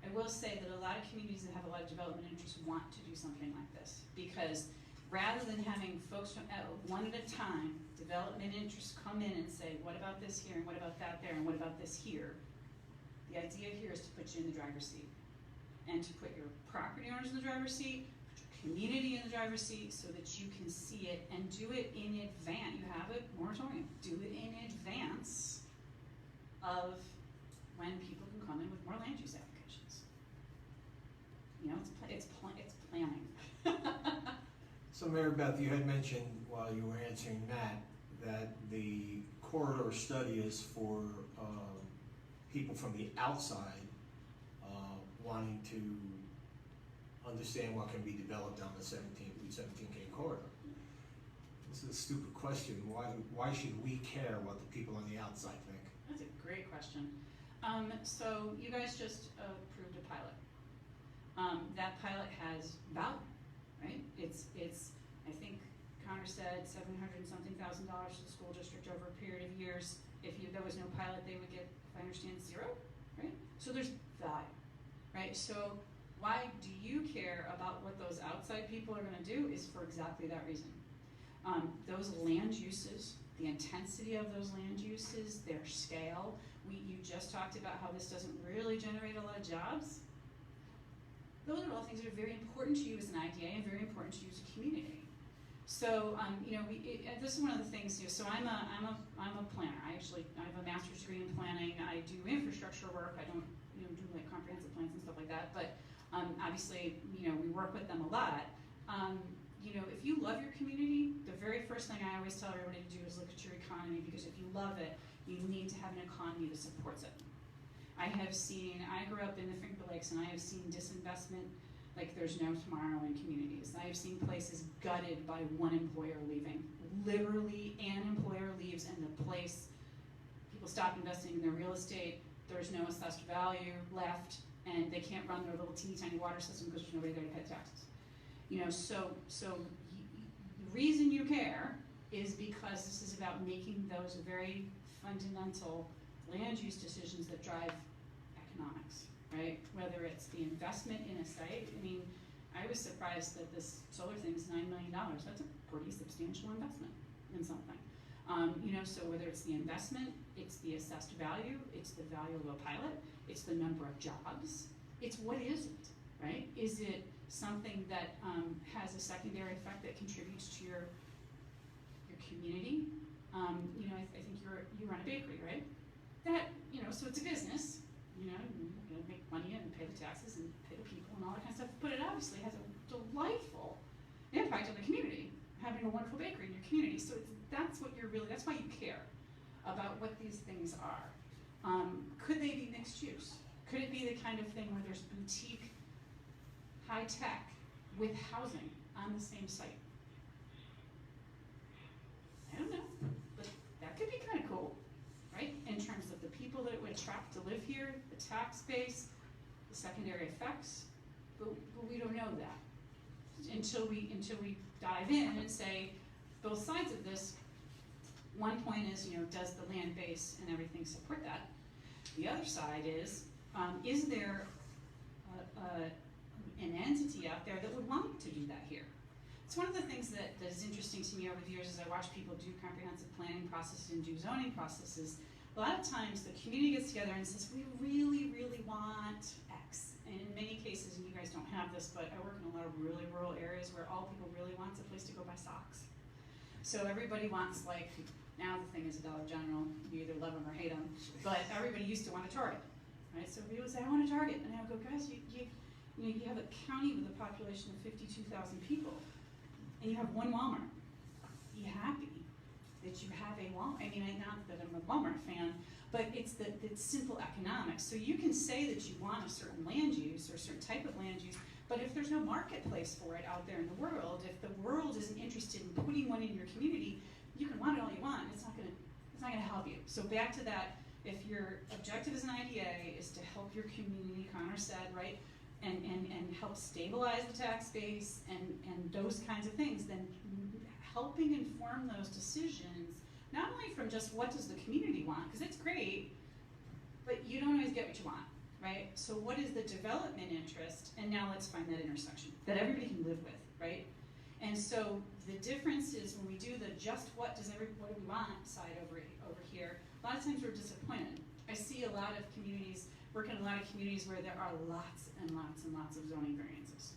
I will say that a lot of communities that have a lot of development interests want to do something like this, because rather than having folks from one at a time, development interests come in and say, what about this here, and what about that there, and what about this here? The idea here is to put you in the driver's seat, and to put your property owners in the driver's seat, put your community in the driver's seat, so that you can see it and do it in advance. You have a moratorium. Do it in advance of when people can come in with more land use applications. It's planning. So Mary Beth, you had mentioned while you were answering Matt that the corridor study is for people from the outside wanting to understand what can be developed on the 17K corridor. This is a stupid question. Why should we care what the people on the outside think? That's a great question. So you guys just approved a pilot. That pilot has value, right? It's I think Connor said $700-something thousand to the school district over a period of years. If there was no pilot, they would get, if I understand, zero, right? So there's value, right? So why do you care about what those outside people are gonna do is for exactly that reason. Those land uses, the intensity of those land uses, their scale. You just talked about how this doesn't really generate a lot of jobs. Those are all things that are very important to you as an IDA and very important to you as a community. So, this is one of the things. So I'm a planner. I have a master's degree in planning. I do infrastructure work. I don't do like comprehensive plans and stuff like that. But obviously, we work with them a lot. If you love your community, the very first thing I always tell everybody to do is look at your economy, because if you love it, you need to have an economy that supports it. I grew up in the Finger Lakes, and I have seen disinvestment like there's no tomorrow in communities. I have seen places gutted by one employer leaving. Literally, an employer leaves and the place, people stop investing in their real estate, there's no assessed value left, and they can't run their little teeny tiny water system because there's nobody there to pay taxes. So the reason you care is because this is about making those very fundamental land use decisions that drive economics, right? Whether it's the investment in a site. I was surprised that this solar thing is $9 million. That's a pretty substantial investment in something. So whether it's the investment, it's the assessed value, it's the value of a pilot, it's the number of jobs, it's what is it, right? Is it something that has a secondary effect that contributes to your community? I think you run a bakery, right? that, you know, so it's a business, you know, you gotta make money and pay the taxes and pay the people and all that kind of stuff, but it obviously has a delightful impact on the community, having a wonderful bakery in your community. So that's what you're really, that's why you care about what these things are. Could they be mixed use? Could it be the kind of thing where there's boutique, high tech with housing on the same site? I don't know, but that could be kind of cool, right? In terms of the people that it would attract to live here, the tax base, the secondary effects, but we don't know that until we dive in and say both sides of this. One point is, you know, does the land base and everything support that? The other side is there an entity out there that would want to do that here? It's one of the things that is interesting to me over the years as I watch people do comprehensive planning processes and do zoning processes. A lot of times the community gets together and says, we really, really want X. And in many cases, and you guys don't have this, but I work in a lot of really rural areas where all people really want is a place to go buy socks. So everybody wants, like, now the thing is a Dollar General, you either love them or hate them, but everybody used to want a Target, right? So people would say, I want a Target, and I would go, guys, you have a county with a population of 52,000 people, and you have one Walmart. Be happy that you have a Walmart. I mean, not that I'm a Walmart fan, but it's simple economics. So you can say that you want a certain land use or a certain type of land use, but if there's no marketplace for it out there in the world, if the world isn't interested in putting one in your community, you can want it all you want. It's not gonna help you. So back to that, if your objective as an IDA is to help your community, Connor said, right, and help stabilize the tax base and those kinds of things, then helping inform those decisions, not only from just what does the community want, because it's great, but you don't always get what you want, right? So what is the development interest? And now let's find that intersection that everybody can live with, right? And so the difference is when we do the just what do we want side over here, a lot of times we're disappointed. I see a lot of communities, work in a lot of communities where there are lots and lots and lots of zoning variances.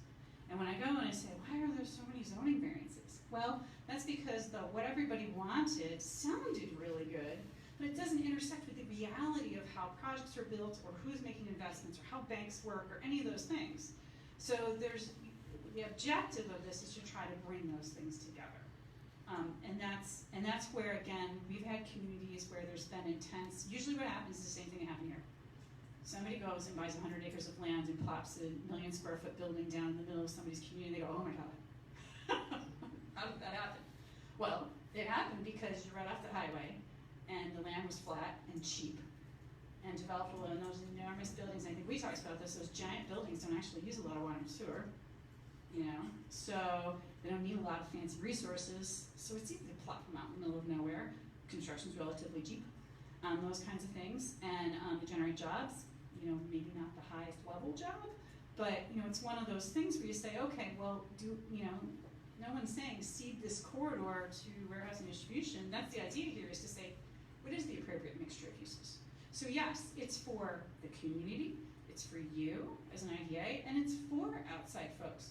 And when I go and I say, why are there so many zoning variances? Well, that's because what everybody wanted sounded really good, but it doesn't intersect with the reality of how projects are built or who's making investments or how banks work or any of those things. So the objective of this is to try to bring those things together. And that's where, again, we've had communities where there's been intense, usually what happens is the same thing that happened here. Somebody goes and buys 100 acres of land and plops a 1 million square foot building down in the middle of somebody's community, and they go, oh my God, how did that happen? Well, it happened because you're right off the highway, and the land was flat and cheap, and developable, and those enormous buildings, I think we talked about this, those giant buildings don't actually use a lot of water and sewer, you know, so they don't need a lot of fancy resources, so it's easy to plop them out in the middle of nowhere. Construction's relatively cheap, those kinds of things, and they generate jobs, you know, maybe not the highest level job, but, you know, it's one of those things where you say, okay, well, no one's saying seed this corridor to warehouse and distribution. That's the idea here, is to say, what is the appropriate mixture of uses? So yes, it's for the community, it's for you as an IDA, and it's for outside folks.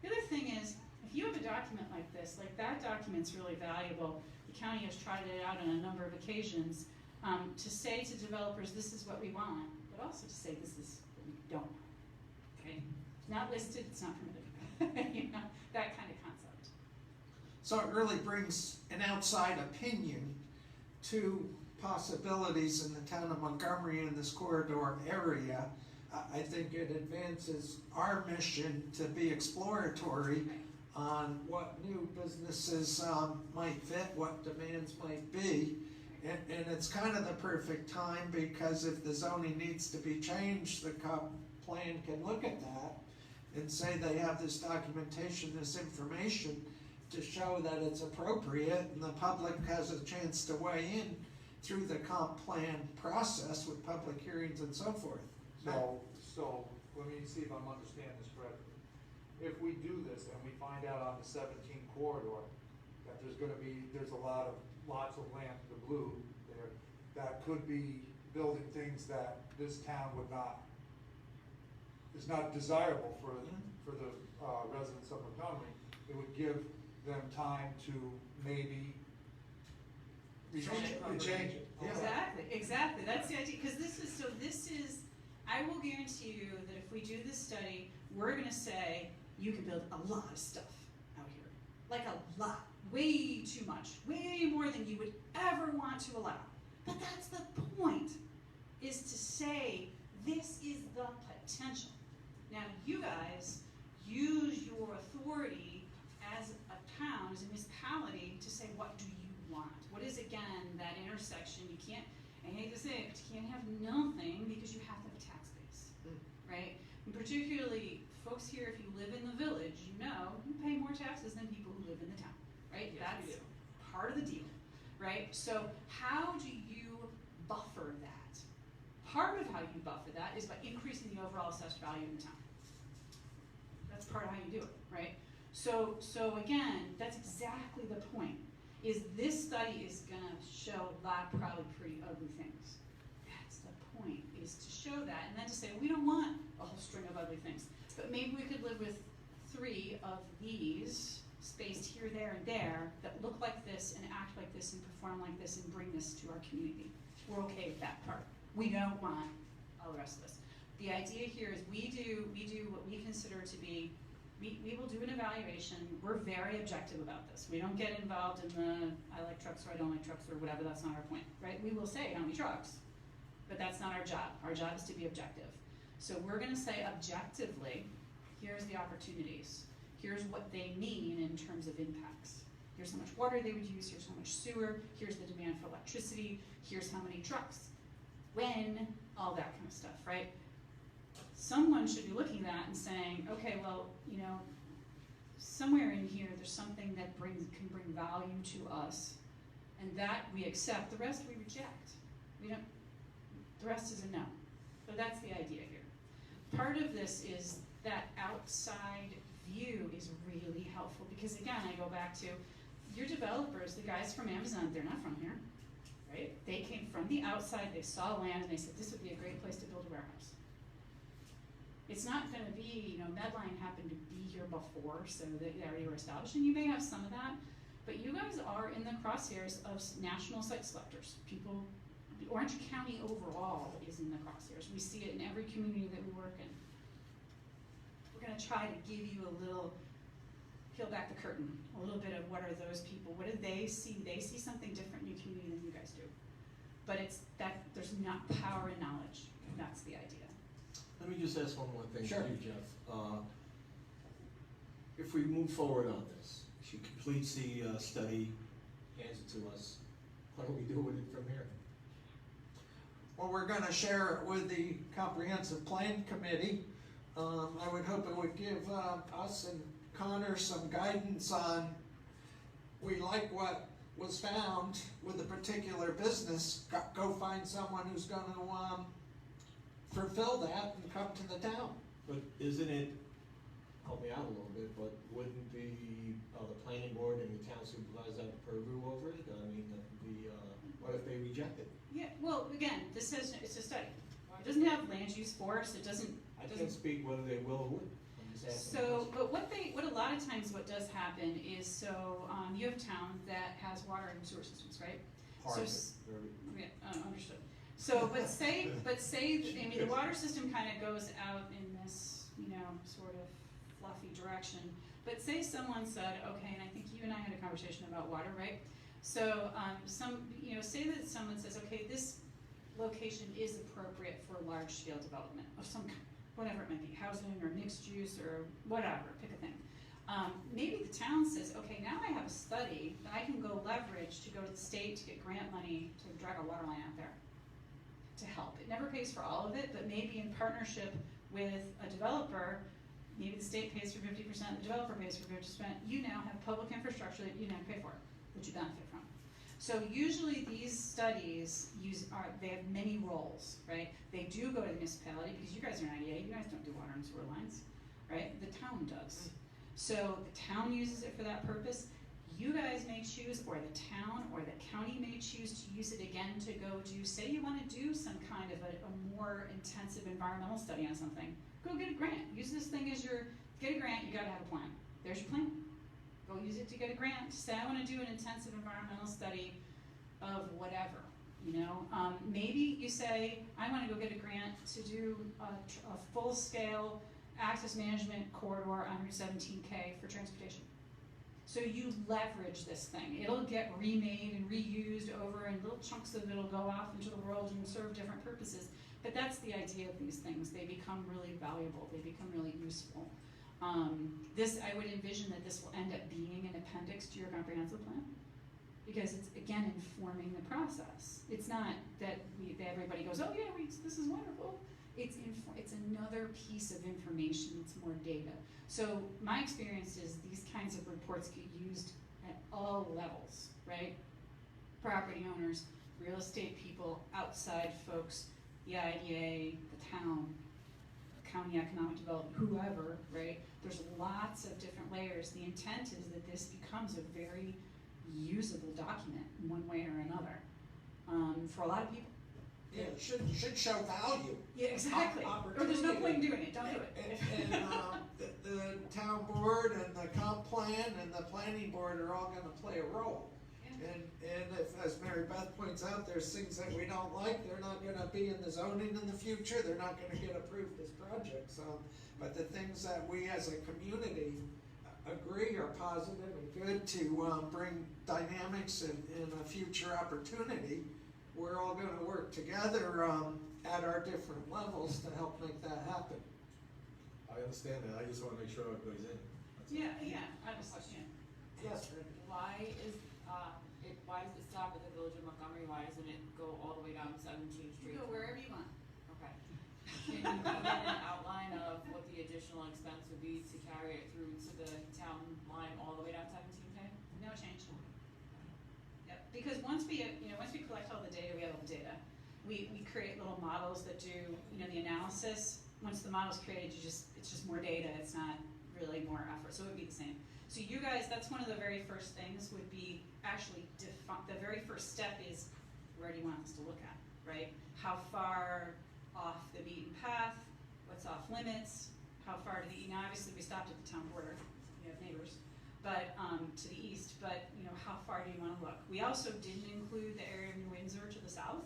The other thing is, if you have a document like this, like that document's really valuable. The county has tried it out on a number of occasions to say to developers, this is what we want, but also to say this is what we don't want. Okay? It's not listed, it's not permitted. You know, that kind of concept. So it really brings an outside opinion to possibilities in the town of Montgomery in this corridor area. I think it advances our mission to be exploratory on what new businesses might fit, what demands might be. And it's kind of the perfect time, because if the zoning needs to be changed, the comp plan can look at that and say they have this documentation, this information to show that it's appropriate, and the public has a chance to weigh in through the comp plan process with public hearings and so forth. So let me see if I'm understanding this correctly. If we do this and we find out on the 17 corridor that there's lots of land to the blue there that could be building things that this town is not desirable for the residents of Montgomery, it would give them time to maybe change it. Yeah. Exactly, that's the idea, because this is, I will guarantee you that if we do this study, we're gonna say, you can build a lot of stuff out here. Like a lot, way too much, way more than you would ever want to allow. But that's the point, is to say, this is the potential. Now, you guys use your authority as a town, as a municipality, to say, what do you want? What is, again, that intersection? You can't, I hate to say it, but you can't have nothing because you have to have a tax base, right? And particularly, folks here, if you live in the village, you know you pay more taxes than people who live in the town, right? Yes, we That's do. part of the deal, right? So how do you buffer that? Part of how you buffer that is by increasing the overall assessed value in the town. That's part of how you do it, right? So again, that's exactly the point, is this study is gonna show a lot of probably pretty ugly things. That's the point, is to show that, and then to say, we don't want a whole string of ugly things, but maybe we could live with 3 of these, spaced here, there, and there, that look like this, and act like this, and perform like this, and bring this to our community. We're okay with that part. We don't want all the rest of this. The idea here is we do what we consider to be, we will do an evaluation. We're very objective about this. We don't get involved in the, I like trucks or I don't like trucks or whatever, that's not our point, right? We will say how many trucks, but that's not our job. Our job is to be objective. So we're gonna say objectively, here's the opportunities. Here's what they mean in terms of impacts. Here's how much water they would use, here's how much sewer, here's the demand for electricity, here's how many trucks, when, all that kind of stuff, right? Someone should be looking at that and saying, okay, well, you know, somewhere in here there's something that can bring value to us, and that we accept. The rest we reject. We don't. The rest is a no. So that's the idea here. Part of this is that outside view is really helpful, because again, I go back to your developers, the guys from Amazon, they're not from here, right? They came from the outside, they saw land, and they said, this would be a great place to build a warehouse. It's not gonna be, you know, Medline happened to be here before, so they already were established, and you may have some of that, but you guys are in the crosshairs of national site selectors. People, Orange County overall is in the crosshairs. We see it in every community that we work in. We're gonna try to give you a little, peel back the curtain, a little bit of what are those people, what do they see? They see something different in your community than you guys do. But it's that, there's not power in knowledge. That's the idea. Let me just ask one more thing Sure. to you, Jeff. If we move forward on this, she completes the study, hands it to us, what do we do with it from here? Well, we're gonna share it with the Comprehensive Plan Committee. I would hope it would give us and Connor some guidance on, we like what was found with a particular business, go find someone who's gonna fulfill that and come to the town. But isn't it, help me out a little bit, but wouldn't the planning board and the town supervisor have purview over it? I mean, what if they reject it? Yeah, well, again, this says, it's a study. It doesn't have land use force, it doesn't. I can't speak whether they will or wouldn't. I'm just asking. So, but what a lot of times what does happen is, so, you have town that has water and sewer systems, right? Part So of it, s- very. Yeah, understood. So, but say, I mean, the water system kind of goes out in this, you know, sort of fluffy direction. But say someone said, okay, and I think you and I had a conversation about water, right? So, say that someone says, okay, this location is appropriate for large scale development of some kind, whatever it might be, housing or mixed use or whatever, pick a thing. Maybe the town says, okay, now I have a study that I can go leverage to go to the state to get grant money to drag a water line out there to help. It never pays for all of it, but maybe in partnership with a developer, maybe the state pays for 50%, the developer pays for 50%, you now have public infrastructure that you now pay for, that you benefit from. So usually these studies they have many roles, right? They do go to the municipality, because you guys are 98, you guys don't do water and sewer lines, right? The town does. So the town uses it for that purpose. You guys may choose, or the town or the county may choose to use it again to go do, say you want to do some kind of a more intensive environmental study on something, go get a grant. Use this thing as get a grant, you gotta have a plan. There's your plan. Go use it to get a grant. Say I want to do an intensive environmental study of whatever. Maybe you say, I wanna go get a grant to do a full-scale access management corridor on Route 17K for transportation. So you leverage this thing. It'll get remade and reused over, and little chunks of it'll go off into the world and serve different purposes. But that's the idea of these things. They become really valuable. They become really useful. I would envision that this will end up being an appendix to your comprehensive plan, because it's, again, informing the process. It's not that everybody goes, oh yeah, this is wonderful. It's another piece of information. It's more data. So my experience is these kinds of reports get used at all levels, right? Property owners, real estate people, outside folks, the IDA, the town, county economic development, whoever, right? There's lots of different layers. The intent is that this becomes a very usable document in one way or another for a lot of people. Yeah, it should show value. Yeah, exactly. Or there's no point in doing it. Don't do it. And the town board and the comp plan and the planning board are all gonna play a role. Yeah. And if, as Mary Beth points out, there's things that we don't like, they're not gonna be in the zoning in the future, they're not gonna get approved as projects, but the things that we as a community agree are positive and good to bring dynamics and a future opportunity, we're all gonna work together at our different levels to help make that happen. I understand that, I just wanna make sure everybody's in. That's all. Yeah, I have a question. Yes, Why does it stop at the village of Montgomery? Why doesn't it go all the way down 17th Street? You go wherever you want. Okay. Can you give an outline of what the additional expense would be to carry it through to the town line all the way down 17K? No change. Yep, because once we collect all the data, we have all the data. We create little models that do, the analysis. Once the model's created, it's just more data. It's not really more effort, so it would be the same. So you guys, that's one of the very first things would be actually the very first step is, where do you want us to look at, right? How far off the beaten path, what's off limits, how far to the, obviously we stopped at the town border, we have neighbors, but to the east, but how far do you want to look? We also didn't include the area of New Windsor to the south,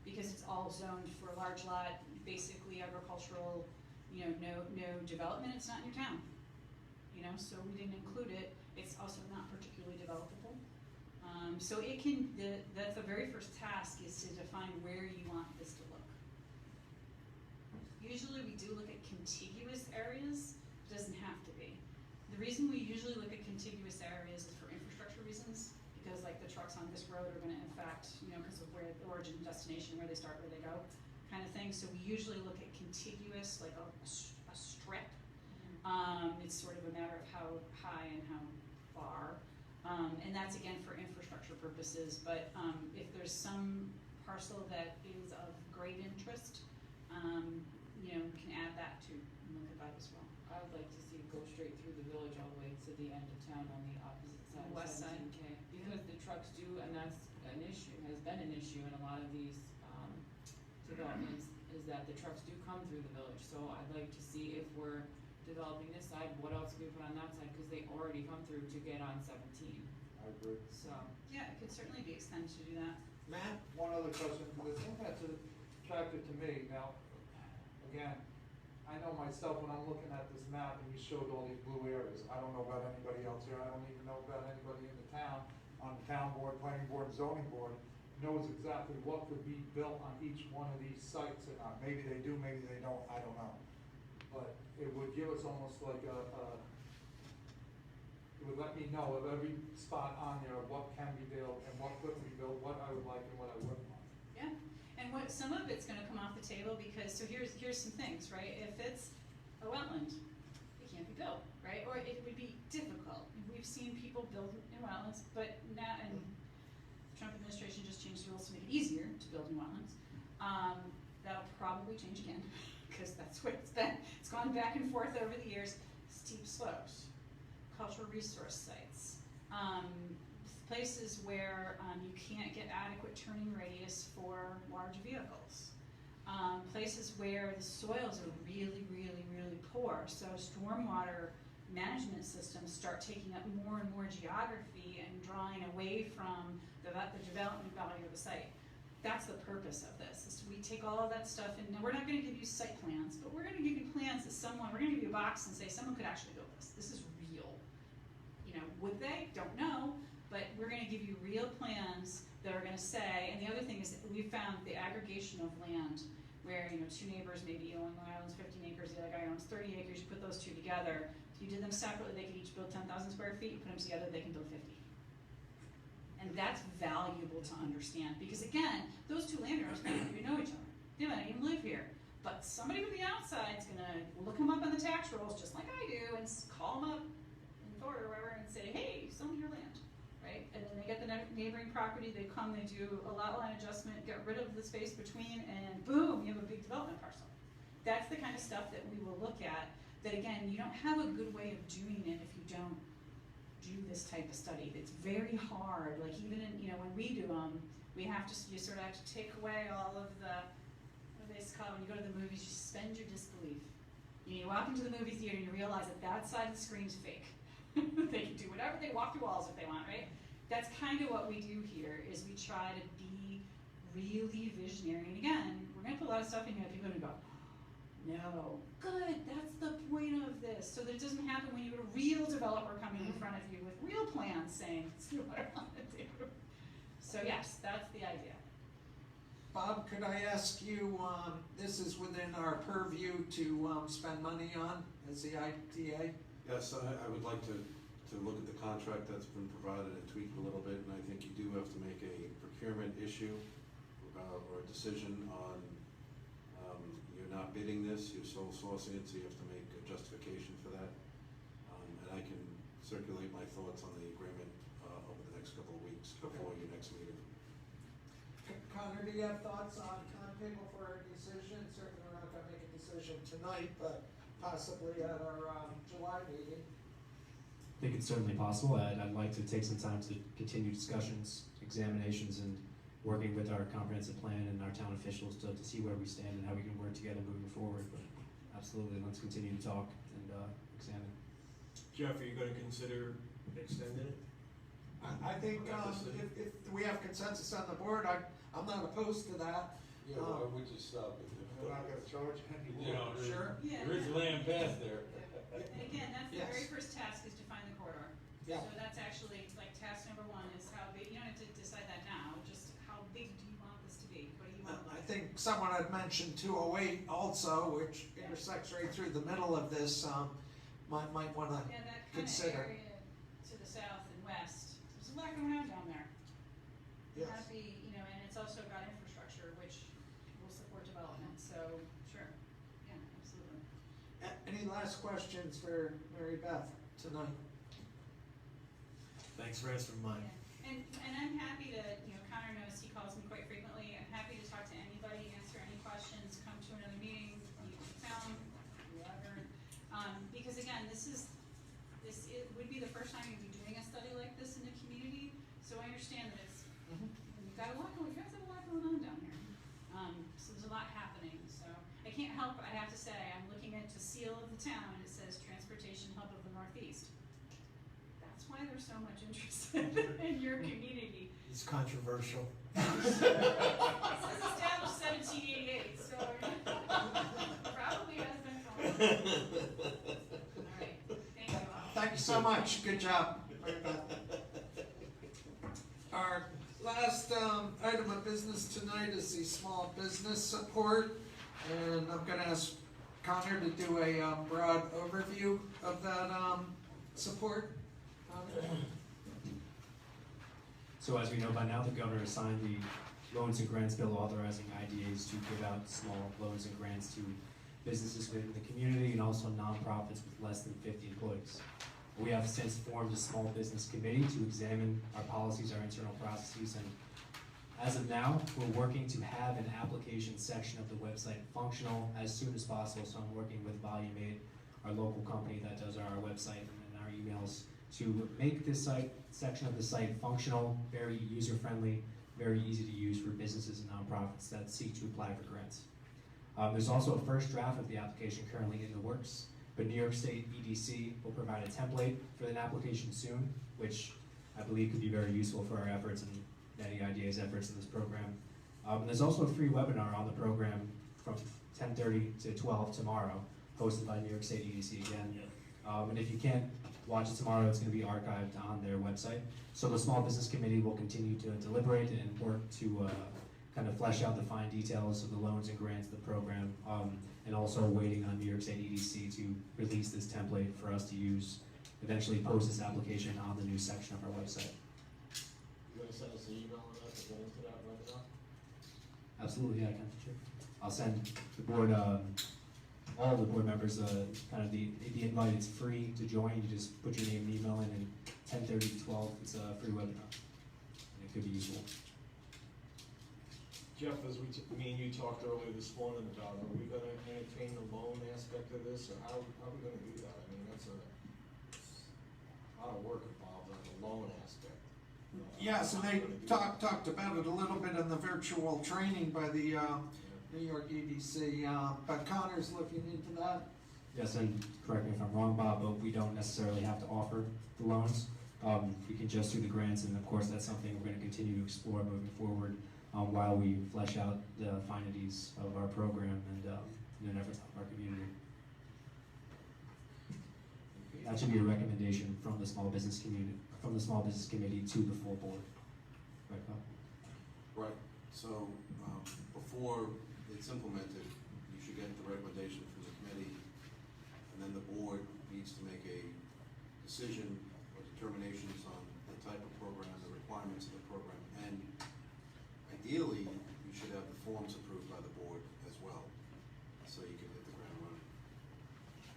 because it's all zoned for large lot, basically agricultural, no development, it's not in your town. So we didn't include it. It's also not particularly developable. So that's the very first task is to define where you want this to look. Usually we do look at contiguous areas, it doesn't have to be. The reason we usually look at contiguous areas is for infrastructure reasons, because like the trucks on this road are gonna affect, because of where the origin and destination, where they start, where they go, kind of thing. So we usually look at contiguous, like a strip. It's sort of a matter of how high and how far, and that's again for infrastructure purposes, but if there's some parcel that is of great interest, can add that to look at that as well. I would like to see it go straight through the village all the way to the end of town on the opposite side of West side. 17K. Because the trucks do, and that's an issue, has been an issue in a lot of these developments, is that the trucks do come through the village. So I'd like to see if we're developing this side, what else can we put on that side? Because they already come through to get on 17. I agree. So, Yeah, it could certainly be extended to do that. Matt? One other question, because the thing that's attracted to me, now, again, I know myself when I'm looking at this map and you showed all these blue areas, I don't know about anybody else here, I don't even know about anybody in the town, on the town board, planning board, zoning board, knows exactly what could be built on each one of these sites or not. Maybe they do, maybe they don't, I don't know. But it would give us almost like it would let me know of every spot on there, what can be built and what couldn't be built, what I would like and what I wouldn't like. Yeah, and some of it's gonna come off the table because, so here's some things, right? If it's a wetland, it can't be built, right? Or it would be difficult. We've seen people build in wetlands, but now, and the Trump administration just changed the rules to make it easier to build in wetlands. That'll probably change again, because that's what it's been. It's gone back and forth over the years. Steep slopes, cultural resource sites, places where you can't get adequate turning radius for large vehicles, places where the soils are really, really, really poor. So stormwater management systems start taking up more and more geography and drawing away from the development value of the site. That's the purpose of this, is we take all of that stuff and we're not gonna give you site plans, but we're gonna give you plans that we're gonna give you a box and say someone could actually build this. This is real. You know, would they? Don't know, but we're gonna give you real plans that are gonna say, and the other thing is that we found the aggregation of land where, you know, two neighbors, maybe one guy owns 15 acres, the other guy owns 30 acres, you put those two together. If you did them separately, they could each build 10,000 square feet, you put them together, they can build 50. And that's valuable to understand, because again, those two landowners may not even know each other. They might not even live here. But somebody from the outside is gonna look them up on the tax rolls, just like I do, and call them up in Florida or wherever and say, hey, sell me your land, right? And then they get the neighboring property, they come, they do a lot line adjustment, get rid of the space between, and boom, you have a big development parcel. That's the kind of stuff that we will look at, that again, you don't have a good way of doing it if you don't do this type of study. It's very hard, like even in, you know, when we do them, we have to, you sort of have to take away all of the, what do they call, when you go to the movies, you suspend your disbelief. You walk into the movie theater and you realize that side of the screen is fake. They can do whatever, they walk through walls if they want, right? That's kind of what we do here, is we try to be really visionary. And again, we're gonna put a lot of stuff in here that people are gonna go, no, good, that's the point of this, so that it doesn't happen when you have a real developer coming in front of you with real plans saying, this is what I want to do. So yes, that's the idea. Bob, could I ask you, this is within our purview to spend money on as the IDA? Yes, I would like to look at the contract that's been provided and tweak it a little bit, and I think you do have to make a procurement issue or a decision on, you're not bidding this, you're sole sourcing it, so you have to make a justification for that. And I can circulate my thoughts on the agreement over the next couple of weeks before your next meeting. Connor, do you have thoughts on timetable for our decision? Certainly we're not gonna make a decision tonight, but possibly at our July meeting. I think it's certainly possible. I'd like to take some time to continue discussions, examinations, and working with our comprehensive plan and our town officials to see where we stand and how we can work together moving forward. But absolutely, let's continue to talk and examine. Jeff, are you gonna consider extending it? I think if we have consensus on the board, I'm not opposed to that. Yeah, why would you stop it? We're not gonna charge You know, anymore. Sure. Yeah. there is land past there. And again, that's the Yes. very first task, is to find the corridor. Yeah. So that's actually, like, task number one is how big, you don't have to decide that now, just how big do you want this to be? What do you want to I like? think someone had mentioned 208 also, which intersects right through the middle of this, might wanna Yeah, that kind of consider. area to the south and west, there's a lot going on down there. Yes. Happy, you know, and it's also got infrastructure, which will support development, so, sure, yeah, absolutely. Any last questions for Mary Beth tonight? Thanks for answering mine. Yeah. And I'm happy to, you know, Connor knows he calls me quite frequently. I'm happy to talk to anybody, answer any questions, come to another meeting, meet with the town, whoever. Because again, this would be the first time you'd be doing a study like this in the community. So I understand that it's, you've got a lot going, you guys have a lot going on down here. So there's a lot happening. So I can't help, I have to say, I'm looking at the seal of the town and it says Transportation Hub of the Northeast. That's why there's so much interest in your community. It's controversial. It says established 1788, so probably has been fun. All right, thank you all. Thank you so much, good job. Mary Beth. Our last item of business tonight is the small business support, and I'm gonna ask Connor to do a broad overview of that support. Connor? So as we know by now, the governor has signed the loans and grants bill authorizing IDAs to give out small loans and grants to businesses within the community and also nonprofits with less than 50 employees. We have since formed a small business committee to examine our policies, our internal processes, and as of now, we're working to have an application section of the website functional as soon as possible. So I'm working with Volume 8, our local company that does our website and our emails, to make this section of the site functional, very user-friendly, very easy to use for businesses and nonprofits that seek to apply for grants. There's also a first draft of the application currently in the works, but New York State EDC will provide a template for an application soon, which I believe could be very useful for our efforts and many IDA's efforts in this program. There's also a free webinar on the program from 10:30 to 12 tomorrow, hosted by New York State EDC again. And if you can't watch it tomorrow, it's going to be archived on their website. So the Small Business Committee will continue to deliberate and work to kind of flesh out the fine details of the loans and grants of the program, and also waiting on New York State EDC to release this template for us to use, eventually post this application on the news section of our website. You gonna send us an email on that to get into that webinar? Absolutely, yeah, I can, sure. I'll send the board, all the board members, kind of the invite. It's free to join. You just put your name and email in, and 10:30 to 12, it's a free webinar. And it could be useful. Jeff, as me and you talked earlier this morning about, are we gonna entertain the loan aspect of this, or how are we gonna do that? I mean, that's a lot of work involved on the loan aspect. Yes, and How are they we gonna do that? talked about it a little bit in the virtual training by the New York EDC, but Connor's looking into that. Yes, and correct me if I'm wrong, Bob, but we don't necessarily have to offer the loans. We can just do the grants, and of course, that's something we're gonna continue to explore moving forward, while we flesh out the finities of our program and, in an effort to help our community. That should be a recommendation from the Small Business Committee to the full board. Right, Bob? Right, so, before it's implemented, you should get the recommendation from the committee, and then the board needs to make a decision or determinations on the type of program, the requirements of the program, and ideally, you should have the forms approved by the board as well, so you can hit the ground running.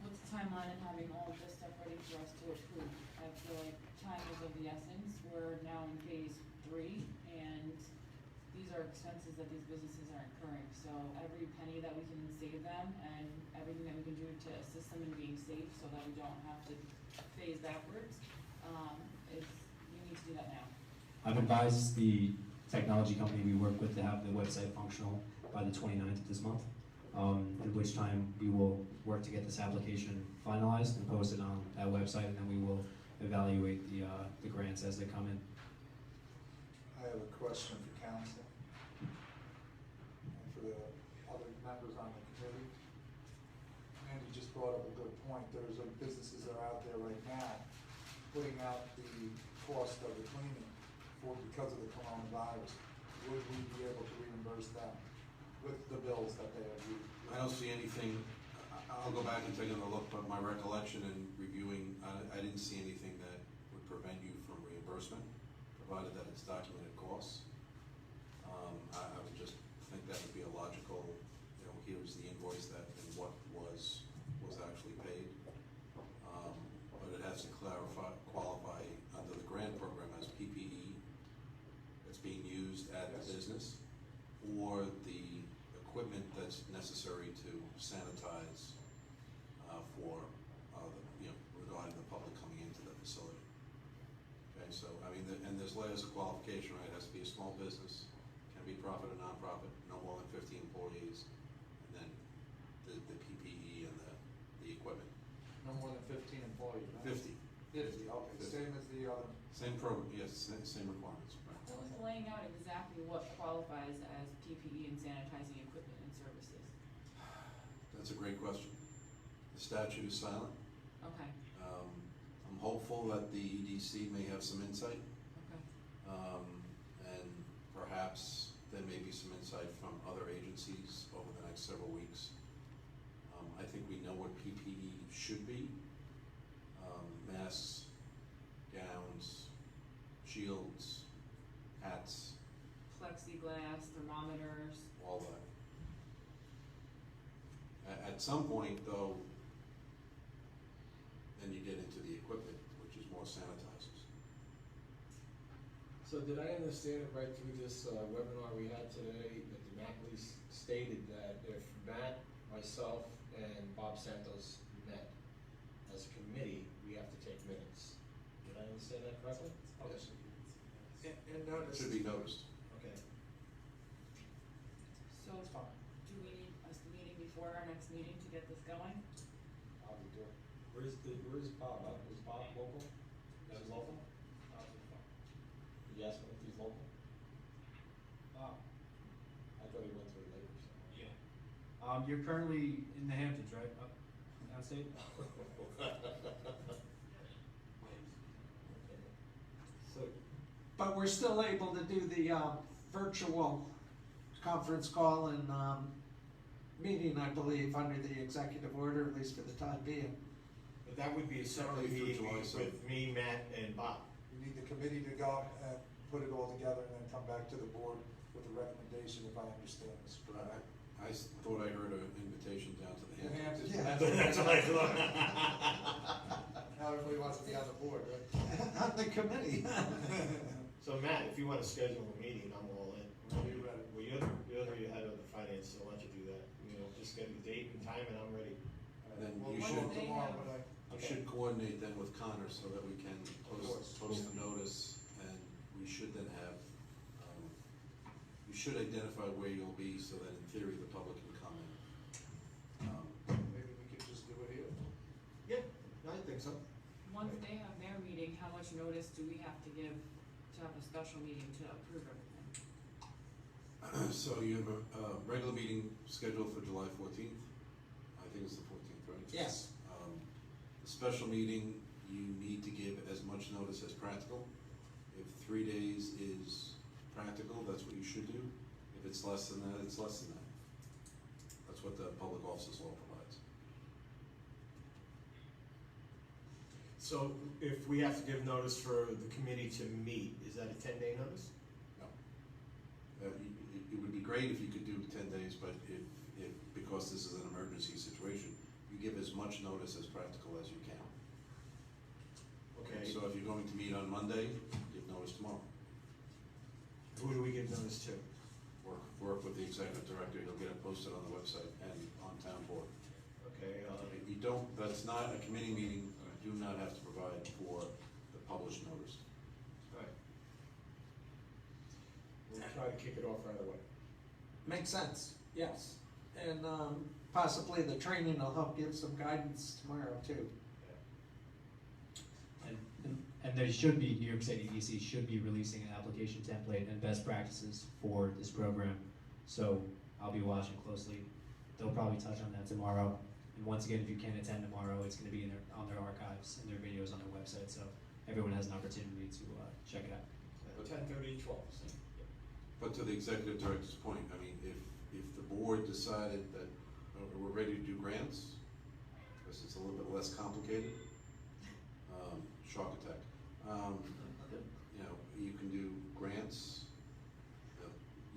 What's the timeline in having all of this stuff ready for us to approve? I feel like time is of the essence. We're now in phase 3, and these are expenses that these businesses are incurring. So every penny that we can save them and everything that we can do to assist them in being safe so that we don't have to phase backwards, we need to do that now. I've advised the technology company we work with to have the website functional by the 29th of this month, at which time we will work to get this application finalized and posted on that website, and then we will evaluate the grants as they come in. I have a question for council and for the other members on the committee. Andy just brought up a good point. There's businesses that are out there right now putting out the cost of the cleaning because of the coronavirus. Would we be able to reimburse them with the bills that they have used? I don't see anything, I'll go back and take another look, but my recollection in reviewing, I didn't see anything that would prevent you from reimbursement, provided that it's documented costs. I would just think that would be a logical, here's the invoice that, and what was actually paid. But it has to qualify under the grant program as PPE that's being used at the business, or the equipment that's necessary to sanitize for regarding the public coming into the facility. Okay, so and there's layers of qualification, right? It has to be a small business, can be profit or non-profit, no more than 50 employees, and then the PPE and the equipment. No more than 15 employees, right? 50. 50, okay, 50. same as the other. Same program, yes, same requirements. Right. What was laying out exactly what qualifies as PPE and sanitizing equipment and services? That's a great question. The statute is silent. Okay, I'm hopeful that the EDC may have some insight, okay. and perhaps there may be some insight from other agencies over the next several weeks. I think we know what PPE should be. Masks, gowns, shields, hats, Plexiglass, thermometers. all that. At some point, though, then you get into the equipment, which is more sanitizers. So did I understand it right through this webinar we had today, that the Matt lease stated that if Matt, myself, and Bob Santos met as a committee, we have to take minutes? Did I understand that correctly? Yes. And It notice. should be noticed. Okay. So, That's fine. do we need a meeting before our next meeting to get this going? I'll be doing. Where's Bob? Is Bob local? Is he local? Did you ask him if he's local? You're currently in the Hamptons, right? Up downstate? So, But we're still able to do the, virtual conference call and, meeting, I believe, under the executive order, at least for the time being. but that would be a separate Only through meeting July with 7th. me, Matt, and Bob. You need the committee to go and put it all together and then come back to the board with a recommendation, if I understand this correctly. I thought I heard an invitation down to the The Hamptons. Hamptons, That's what I thought. Now everybody wants to be on the board, right? On the committee. So Matt, if you wanna schedule a meeting, I'm all in. Are you ready? Well, you're the head of the finance, so why don't you do that? You know, just get a date and time and I'm ready. Then We'll you go should- tomorrow, but You should coordinate then with Connor so that we can course. post the notice, and we should then have, you should identify where you'll be so that in theory the public can come in. maybe we could just do it here. Yeah, I think so. Once they have their meeting, how much notice do we have to give to have a special meeting to approve everything? So you have a regular meeting scheduled for July 14th. I think it's the 14th, right? Yes. The special meeting, you need to give as much notice as practical. If 3 days is practical, that's what you should do. If it's less than that, it's less than that. That's what the public offices law provides. So if we have to give notice for the committee to meet, is that a 10-day notice? No. It would be great if you could do 10 days, but because this is an emergency situation, you give as much notice as practical as you can. Okay, So if you're going to meet on Monday, give notice tomorrow. who do we give notice to? Work with the executive director, he'll get it posted on the website and on town board. Okay, You don't, that's not a committee meeting, you do not have to provide for the published notice. alright. We'll try to kick it off right away. Makes sense, yes. And, possibly the training will help give some guidance tomorrow too. And there should be, New York State EDC should be releasing an application template and best practices for this program. So I'll be watching closely. They'll probably touch on that tomorrow. And once again, if you can't attend tomorrow, it's gonna be on their archives and their videos on their website, so everyone has an opportunity to, check it out. 10:30, 12. But to the executive director's point, I mean, if the board decided that we're ready to do grants, because it's a little bit less complicated, shock attack. You know, you can do grants,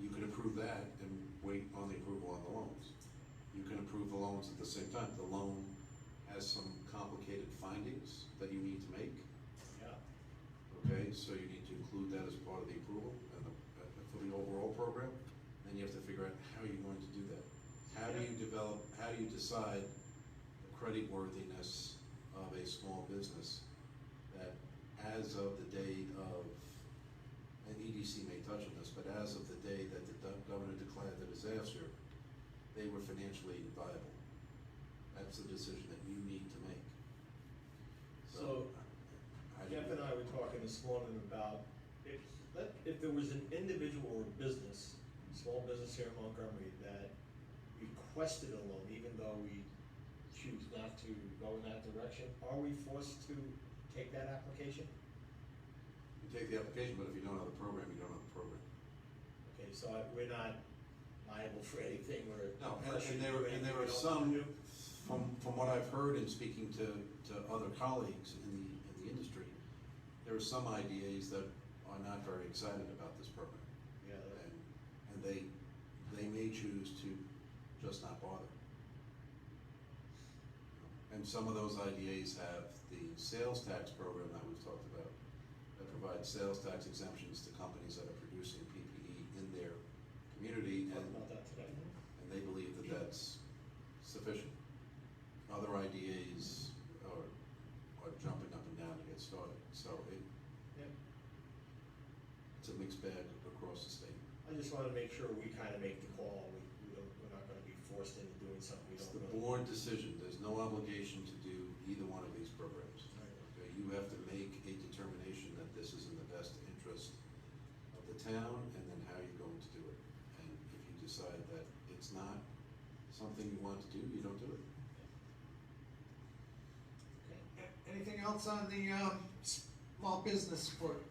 you can approve that and wait on the approval on the loans. You can approve the loans at the same time. The loan has some complicated findings that you need to make. Yeah. Okay, so you need to include that as part of the approval and for the overall program. Then you have to figure out how you're going to do that. How do you decide the creditworthiness of a small business that as of the day of, and EDC may touch on this, but as of the day that the governor declared the disaster, they were financially viable. That's the decision that you need to make. So, Jeff and I were talking this morning about if there was an individual or business, small business here in Montgomery that requested a loan, even though we choose not to go in that direction, are we forced to take that application? You take the application, but if you don't have the program, you don't have the program. Okay, so we're not liable for anything or. No, pressure and to do anything there we are don't some, wanna do? from what I've heard in speaking to other colleagues in the industry, there are some IDAs that are not very excited about this program. Yeah, And they may choose to just not bother. And some of those IDAs have the sales tax program that we've talked about, that provides sales tax exemptions to companies that are producing PPE in their community, talked and about that today. they believe that that's sufficient. Other IDAs are jumping up and down to get started, so Yeah. it's a mixed bag across the state. I just wanna make sure we kinda make the call, we're not gonna be forced into doing something we It's don't the really. board decision, there's no obligation to do either one of these programs. Okay, you have to make a determination that this is in the best interest of the town, and then how you're going to do it. And if you decide that it's not something want to do, you don't do it. Anything else on the small business report?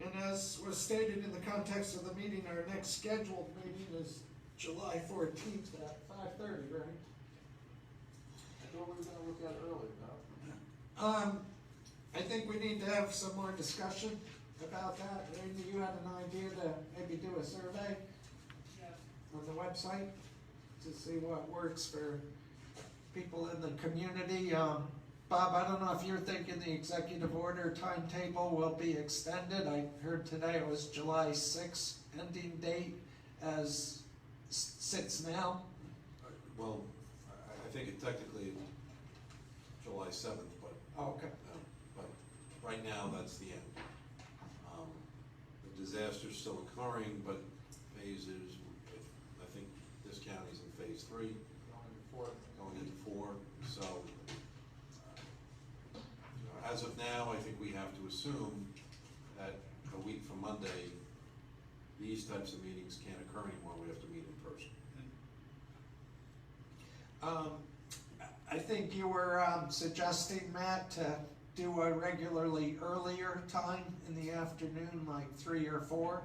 And as was stated in the context of the meeting, our next scheduled meeting is July 14th at 5:30, right? I thought we were gonna look at it earlier, no? I think we need to have some more discussion about that. Randy, you had an idea to maybe do a survey on the website to see what works for people in the community. Bob, I don't know if you're thinking the executive order timetable will be extended. I heard today it was July 6th ending date as sits now. Well, I think it technically July 7th, but, Oh, okay. but right now, that's the end. The disaster's still occurring, but phases, I think this county's in phase 3, going into 4, so as of now, I think we have to assume that a week from Monday, these types of meetings can't occur anymore, we have to meet in person. I think you were suggesting, Matt, to do a regularly earlier time in the afternoon, like 3 or 4.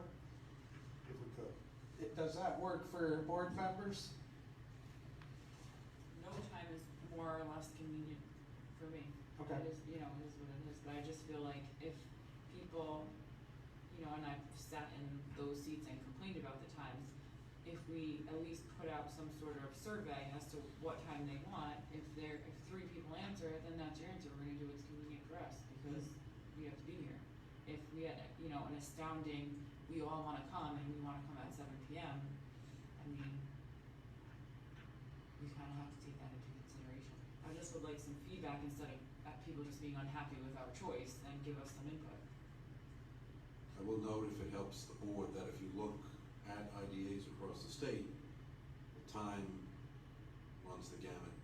If we could. Does that work for board members? No time is more or less convenient for me. Okay. It is, you know, it is what it is, but I just feel like if people, you know, and I've sat in those seats and complained about the times, if we at least put out some sort of survey as to what time they want, if 3 people answer it, then that's your answer, we're gonna do what's convenient for us, because we have to be here. If we had, you know, an astounding, we all wanna come and we wanna come at 7 PM, I mean, we kinda have to take that into consideration. I just would like some feedback instead of people just being unhappy with our choice, and give us some input. I will note, if it helps the board, that if you look at IDAs across the state, the time runs the gamut.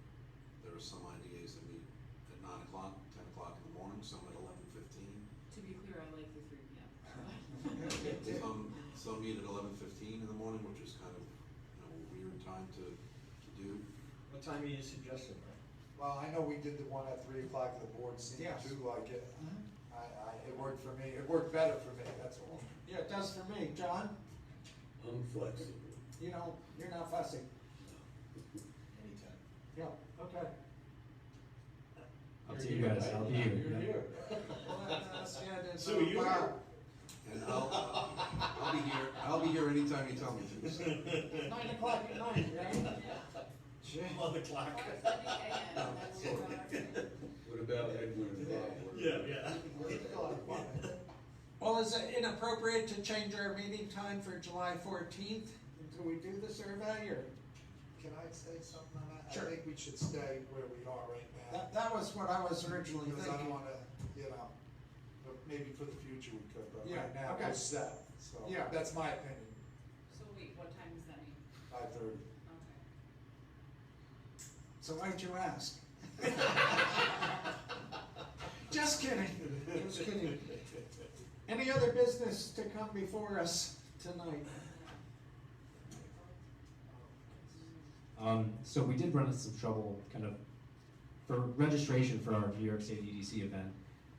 There are some IDAs that meet at 9 o'clock, 10 o'clock in the morning, some at 11:15. To be clear, I like the 3 PM. Some meet at 11:15 in the morning, which is kind of, you know, a weird time to do. What time are you suggesting, Mike? Well, I know we did the one at 3 o'clock, the board seemed Yes. to like it. It worked for me, it worked better for me, that's all. Yeah, it does for me. John, I'm flexible. you know, you're not fussy. Anytime. Yeah, okay. Up to you guys, I'll be here. You're yeah. here. Well, that's good. It's Sue, you Bob. here? And I'll be here anytime you tell me to. So. 9 o'clock at night, right? Gee. On the clock. What about Edwin and Bob? Yeah. Well, is it inappropriate to change our meeting time for July 14th? Do we do the survey, or? Can I say something on that? Sure. I think we should stay where we are right now. That was what I was originally Because I don't thinking. wanna, you know, but maybe for the future we could, but Yeah, right now okay. we're set, so, Yeah. that's my opinion, So wait, what time does that mean? 5:30. Okay. So why'd you ask? Just kidding, just kidding. Any other business to come before us tonight? So we did run into some trouble kind of for registration for our New York State EDC event.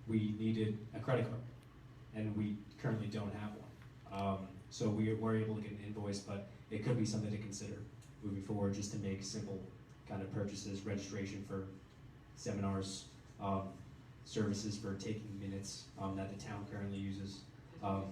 We needed a credit card, and we currently don't have one. So we were able to get an invoice, but it could be something to consider moving forward, just to make simple kind of purchases, registration for seminars, services for taking minutes that the town currently uses. But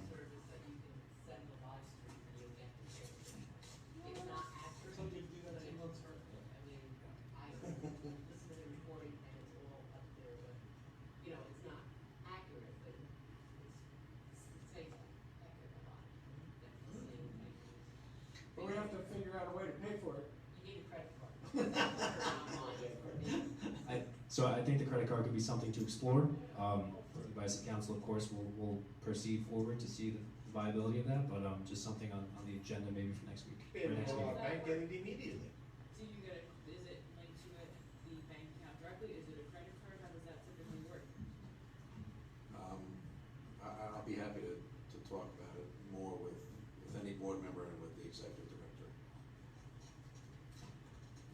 we have to figure out a way to pay for it. So I think the credit card could be something to explore. The advice of council, of course, will proceed forward to see the viability of that, but just something on the agenda maybe for next week. Be able to next go meeting. out bank, get it immediately. Do you get it, is it linked to the bank account directly, is it a credit card, how does that typically work? I'll be happy to talk about it more with any board member and with the executive director.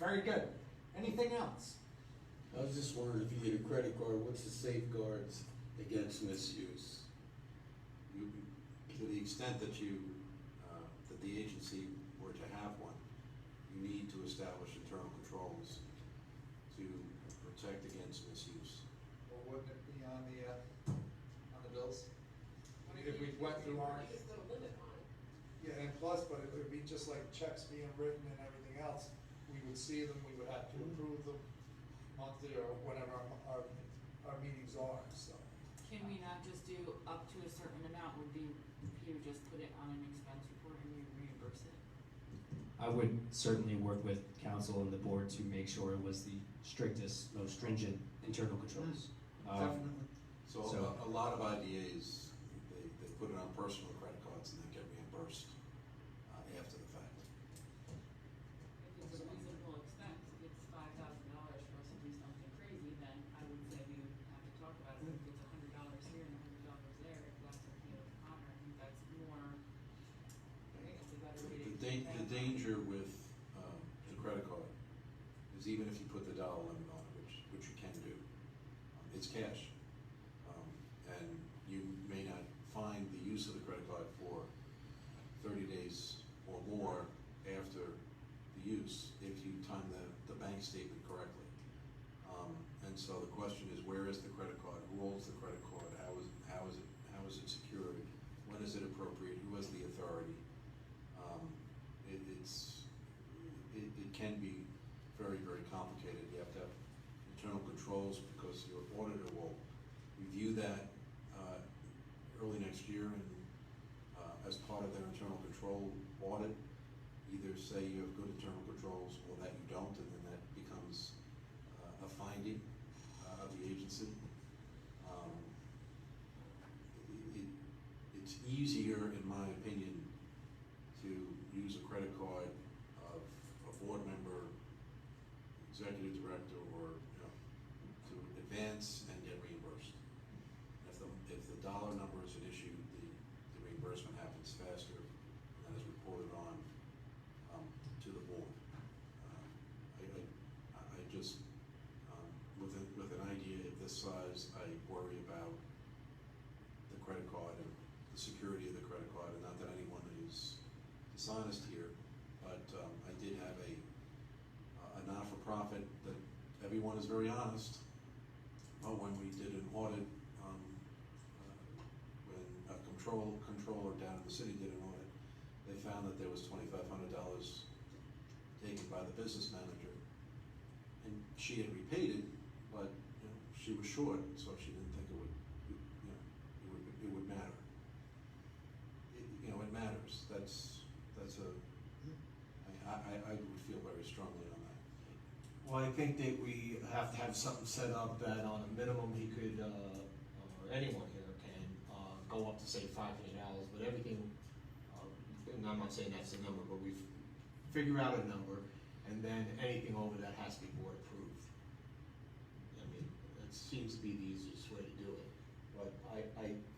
very good. Anything else? I was just wondering, if you get a credit card, what's the safeguards against misuse? You, to the extent that that the agency were to have one, you need to establish internal controls to protect against misuse. Or wouldn't it be on the bills? I mean, if we went through our. Yeah, and plus, but it would be just like checks being written and everything else, we would see them, we would have to approve them monthly or whatever our meetings are, so. Can we not just do up to a certain amount, would be, Peter just put it on an expense report and we reimburse it? I would certainly work with council and the board to make sure it was the strictest, most stringent internal controls. Definitely. So a lot of IDAs, they put it on personal credit cards and then get reimbursed after the fact. If it's a reasonable expense, if it's $5,000 for us to do something crazy, then I would say we would have to talk about it. If it's $100 here and $100 there, if that's okay with Connor, I think that's more, I think it's a better way to. The danger with the credit card is even if you put the dollar limit on it, which you can do, it's cash. And you may not find the use of the credit card for 30 days or more after the use if you time the bank statement correctly. And so the question is, where is the credit card? Who holds the credit card? How is it secured? When is it appropriate? Who has the authority? It can be very, very complicated. You have to have internal controls because your auditor will review that early next year and as part of their internal control audit, either say you have good internal controls or that you don't, and then that becomes a finding of the agency. It's easier, in my opinion, to use a credit card of a board member, executive director, or to advance and get reimbursed. If the dollar number is an issue, the reimbursement happens faster and is reported on to the board. I just with an idea of this size, I worry about the credit card and the security of the credit card, and not that anyone is dishonest here, but I did have a not-for-profit that everyone is very honest. When we did an audit, when a controller down in the city did an audit, they found that there was $2,500 taken by the business manager, and she had repaid it, but she was short, so she didn't think it would matter. It matters. I would feel very strongly on that. Well, I think that we have to have something set up that on a minimum he could, or anyone here can, go up to say $500, but everything, and I'm not saying that's the number, but we figure out a number, and then anything over that has to be board approved. I mean, that seems to be the easiest way to do it. But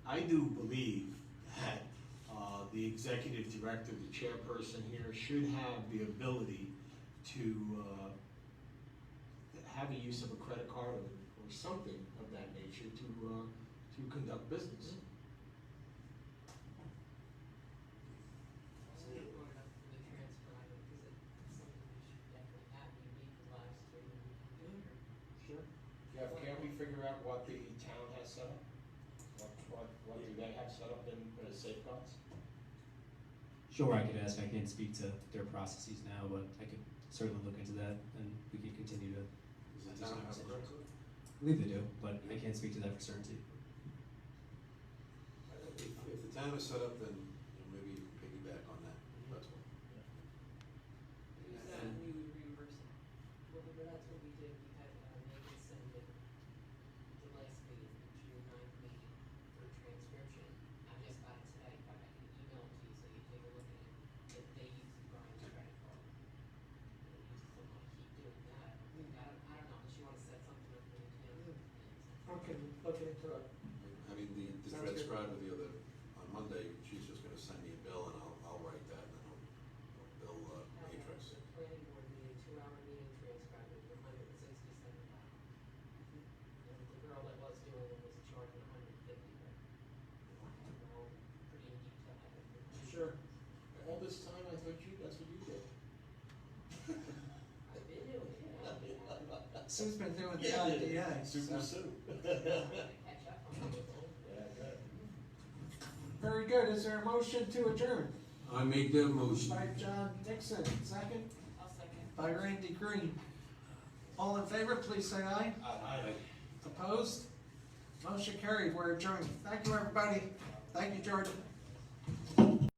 I do believe that the executive director, the chairperson here, should have the ability to have a use of a credit card or something of that nature to conduct business. Sure. Jeff, can't we figure out what the town has set up? What do they have set up in safeguards? Sure, I could ask. I can't speak to their processes now, but I could certainly look into that, and we can continue to. Does the town have a credit card? I believe they do, but I can't speak to that for certainty. If the town is set up, then maybe you can piggyback on that. That's all. Use that and we would reimburse it. Well, that's what we did, we had, Megan send it the last meeting, the June 9th meeting for transcription. I just got it today, but I can email it to you so you take a look at it, that they use Brian's credit card. And you still wanna keep doing that, I don't know, unless you wanna set something up for the town. Okay, look into it. I mean, the Sounds good. transcriber on Monday, she's just gonna send me a bill and I'll write that and then I'll bill How about Matrix. the planning board meeting, 2-hour meeting Sue's been doing the Yeah, IDA. Super so. Sue. Catch up on it. Yeah, good. Very good. Is there a motion to adjourn? I make that motion. By John Dixon, second. I'll second. By Randy Green. All in favor, please say aye. Aye. Opposed? Motion carried. We're adjourned. Thank you, everybody. Thank you, Jordan.